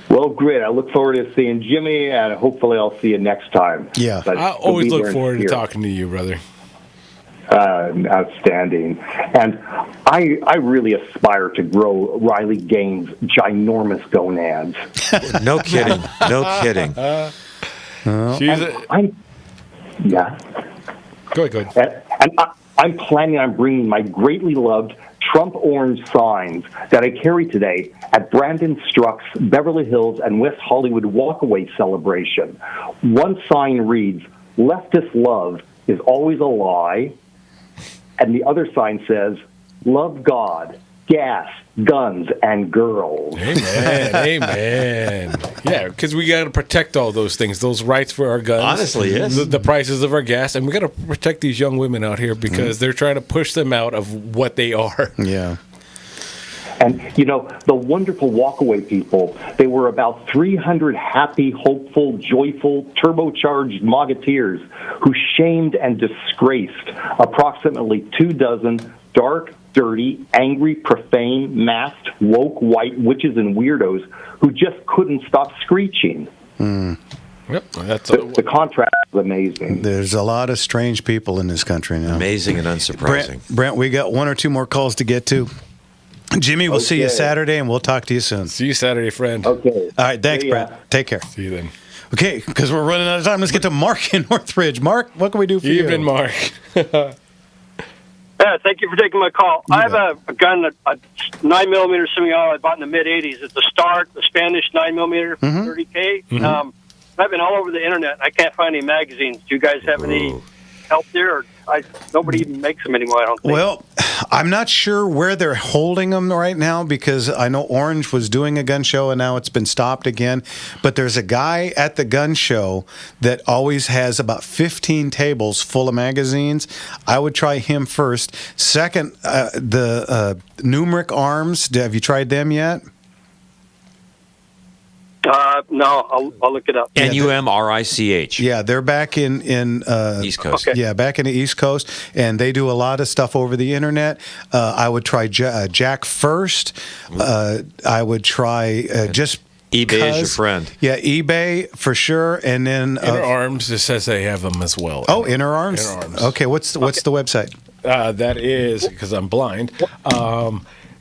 Well, great. I look forward to seeing Jimmy, and hopefully I'll see you next time. Yeah. But I always be look there forward to here. talking to you, brother. Outstanding. And I really aspire to grow Riley Gaines' ginormous gonads. No kidding. No kidding. Yeah. Go ahead. And I'm planning on bringing my greatly loved Trump orange signs that I carry today at Brandon Struck's Beverly Hills and West Hollywood Walkaway celebration. One sign reads, "Leftist love is always a lie," and the other sign says, "Love God, gas, guns, and girls." Amen. Amen. Yeah, because we got to protect all those things, those rights for our guns. Honestly, yes. The prices of our gas, and we got to protect these young women out here because they're trying to push them out of what they are. Yeah. And, the wonderful walkaway people, they were about 300 happy, hopeful, joyful, turbocharged Mogateers who shamed and disgraced approximately 24 dark, dirty, angry, profane, masked, woke, white witches and weirdos who just couldn't stop screeching. Yep, the contrast is amazing. There's a lot of strange people in this country now. Amazing and unsurprising. Brent, we got one or two more calls to get to. Jimmy, we'll see you Saturday, and we'll talk to you soon. See you Saturday, friend. Okay. All right, thanks, Brent. Take care. See you then. Okay, because we're running out of time. Let's get to Mark in Northridge. Mark, what can we do for you? Evening, Mark. Thank you for taking my call. I have a gun, a 9mm semi-auto I bought in the mid-'80s. It's a Start, the Spanish 9mm 30K. I've been all over the internet. I can't find any magazines. Do you guys have any help there? Or nobody even makes them anymore, I don't think. Well, I'm not sure where they're holding them right now because I know Orange was doing a gun show and now it's been stopped again. But there's a guy at the gun show that always has about 15 tables full of magazines. I would try him first. Second, the Numeric Arms. Have you tried them yet? No, I'll look it up. NUMRICH. Yeah, they're back in East Coast. Yeah, back in the East Coast, and they do a lot of stuff over the internet. I would try Jack first. I would try just eBay is your friend. Yeah, eBay for sure, and then Inner Arms. It says they have them as well. Oh, Inner Arms. Inner Arms. Okay, what's the website? That is because I'm blind.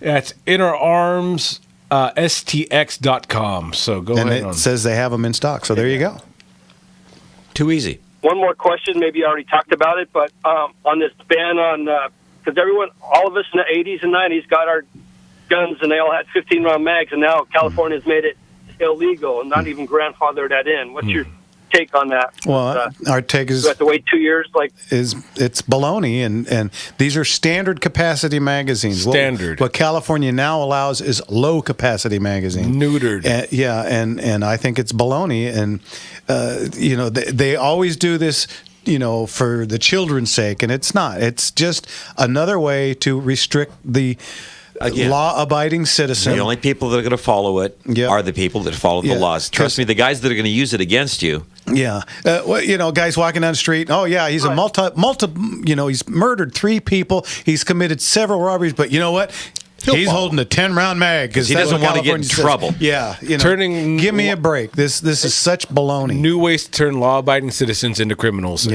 That's Inner Arms. STX.com. So go ahead. And it says they have them in stock. So there you go. Too easy. One more question. Maybe you already talked about it, but on this ban on because all of us in the 80s and 90s got our guns and they all had 15-round mags, and now California's made it illegal and not even grandfathered that in. What's your take on that? Well, our take is you have to wait 2 years. It's baloney, and these are standard capacity magazines. Standard. What California now allows is low capacity magazine. Neutered. And I think it's baloney, and they always do this. For the children's sake, and it's not. It's just another way to restrict the law-abiding citizen. The only people that are going to follow it are the people that follow the laws. Trust me, the guys that are going to use it against you. Yeah. Guys walking down the street. Oh, yeah, he's a he's murdered 3 people. He's committed several robberies. But you know what? He's holding a 10-round mag because he doesn't want to get in trouble. Yeah. Give me a break. This is such baloney. New ways to turn law-abiding citizens into criminals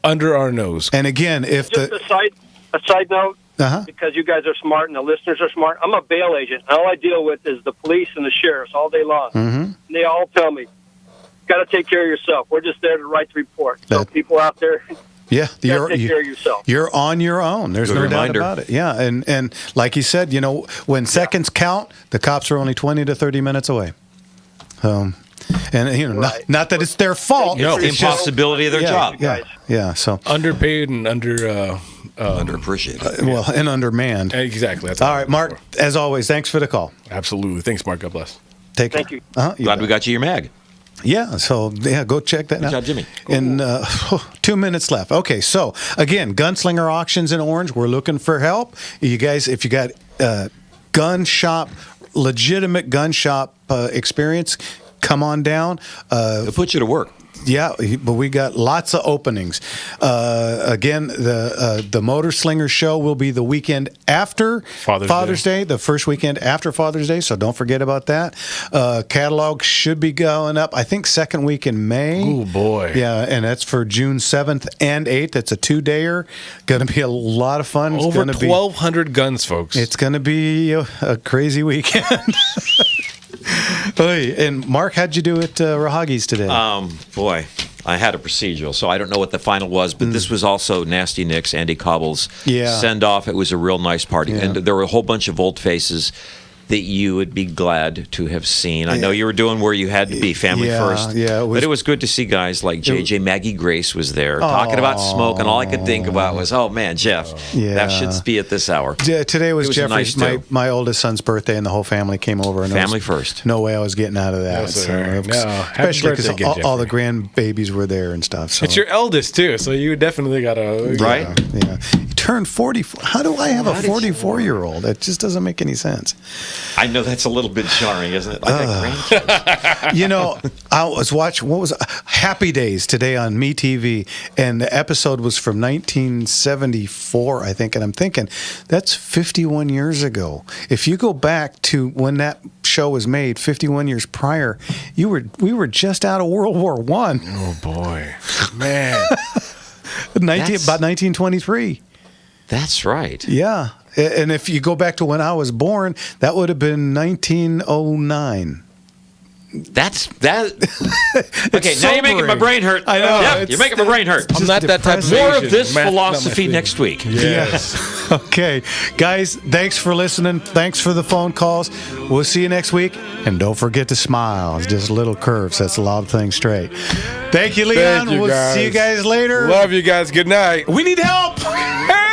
under our nose. And again, if Just a side note, because you guys are smart and the listeners are smart, I'm a bail agent. All I deal with is the police and the sheriffs all day long. And they all tell me, got to take care of yourself. We're just there to write the report. So people out there, take care of yourself. You're on your own. There's no doubt about it. Yeah, and like you said, when seconds count, the cops are only 20 to 30 minutes away. And not that it's their fault. No, it's impossibility of their job. Yeah. So underpaid and underappreciated. And undermanned. Exactly. That's all right, Mark. As always, thanks for the call. Absolutely. Thanks, Mark. God bless. Take care. Thank you. Glad we got you your mag. Yeah, so go check that out. Good job, Jimmy. And 2 minutes left. Okay, so again, Gunslinger Auctions in Orange. We're looking for help. You guys, if you got legitimate gun shop experience, come on down. They'll put you to work. Yeah, but we got lots of openings. Again, the Motor Slinger show will be the weekend after Father's Day, the first weekend after Father's Day, so don't forget about that. Catalog should be going up, I think, second week in May. Oh, boy. Yeah, and that's for June 7th and 8th. It's a 2-dayer. Going to be a lot of fun. It's Over gonna 1,200 guns, folks. It's going to be a crazy weekend. Hey, and Mark, how'd you do at Rahagi's today? Boy, I had a procedural, so I don't know what the final was, but this was also Nasty Nick's, Andy Cobble's send-off. It was a real nice party, and there were a whole bunch of old faces that you would be glad to have seen. I know you were doing where you had to be, family first. Yeah, but it was good to see guys like JJ. Maggie Grace was there talking about smoke, and all I could think about was, oh man, Jeff, that should be at this hour. Today was Jeffrey's, nice my oldest son's birthday, and the whole family came over. And family first. No way I was getting out of that. Especially because all the grandbabies were there and stuff. So. It's your eldest, too, so you definitely got to... Right? Yeah. You turned 44. How do I have a 44-year-old? That just doesn't make any sense. I know that's a little bit jarring, isn't it? I got grandkids. You know, I was watching, Happy Days today on MeTV, and the episode was from 1974, I think, and I'm thinking, that's 51 years ago. If you go back to when that show was made, 51 years prior, we were just out of World War I. Oh, boy. Man. About 1923. That's right. Yeah. And if you go back to when I was born, that would have been 1909. That's that. Okay, now you're making my brain hurt. I know. Yeah, you're making my brain hurt. I'm not that type of More Asian. of this Math, philosophy next week. Yes. Okay. Guys, thanks for listening. Thanks for the phone calls. We'll see you next week. And don't forget to smile. It's just little curves. That's a lot of things straight. Thank you, Leon. Thank you, we'll guys. see you guys later. Love you guys. Good night. We need help. Hey!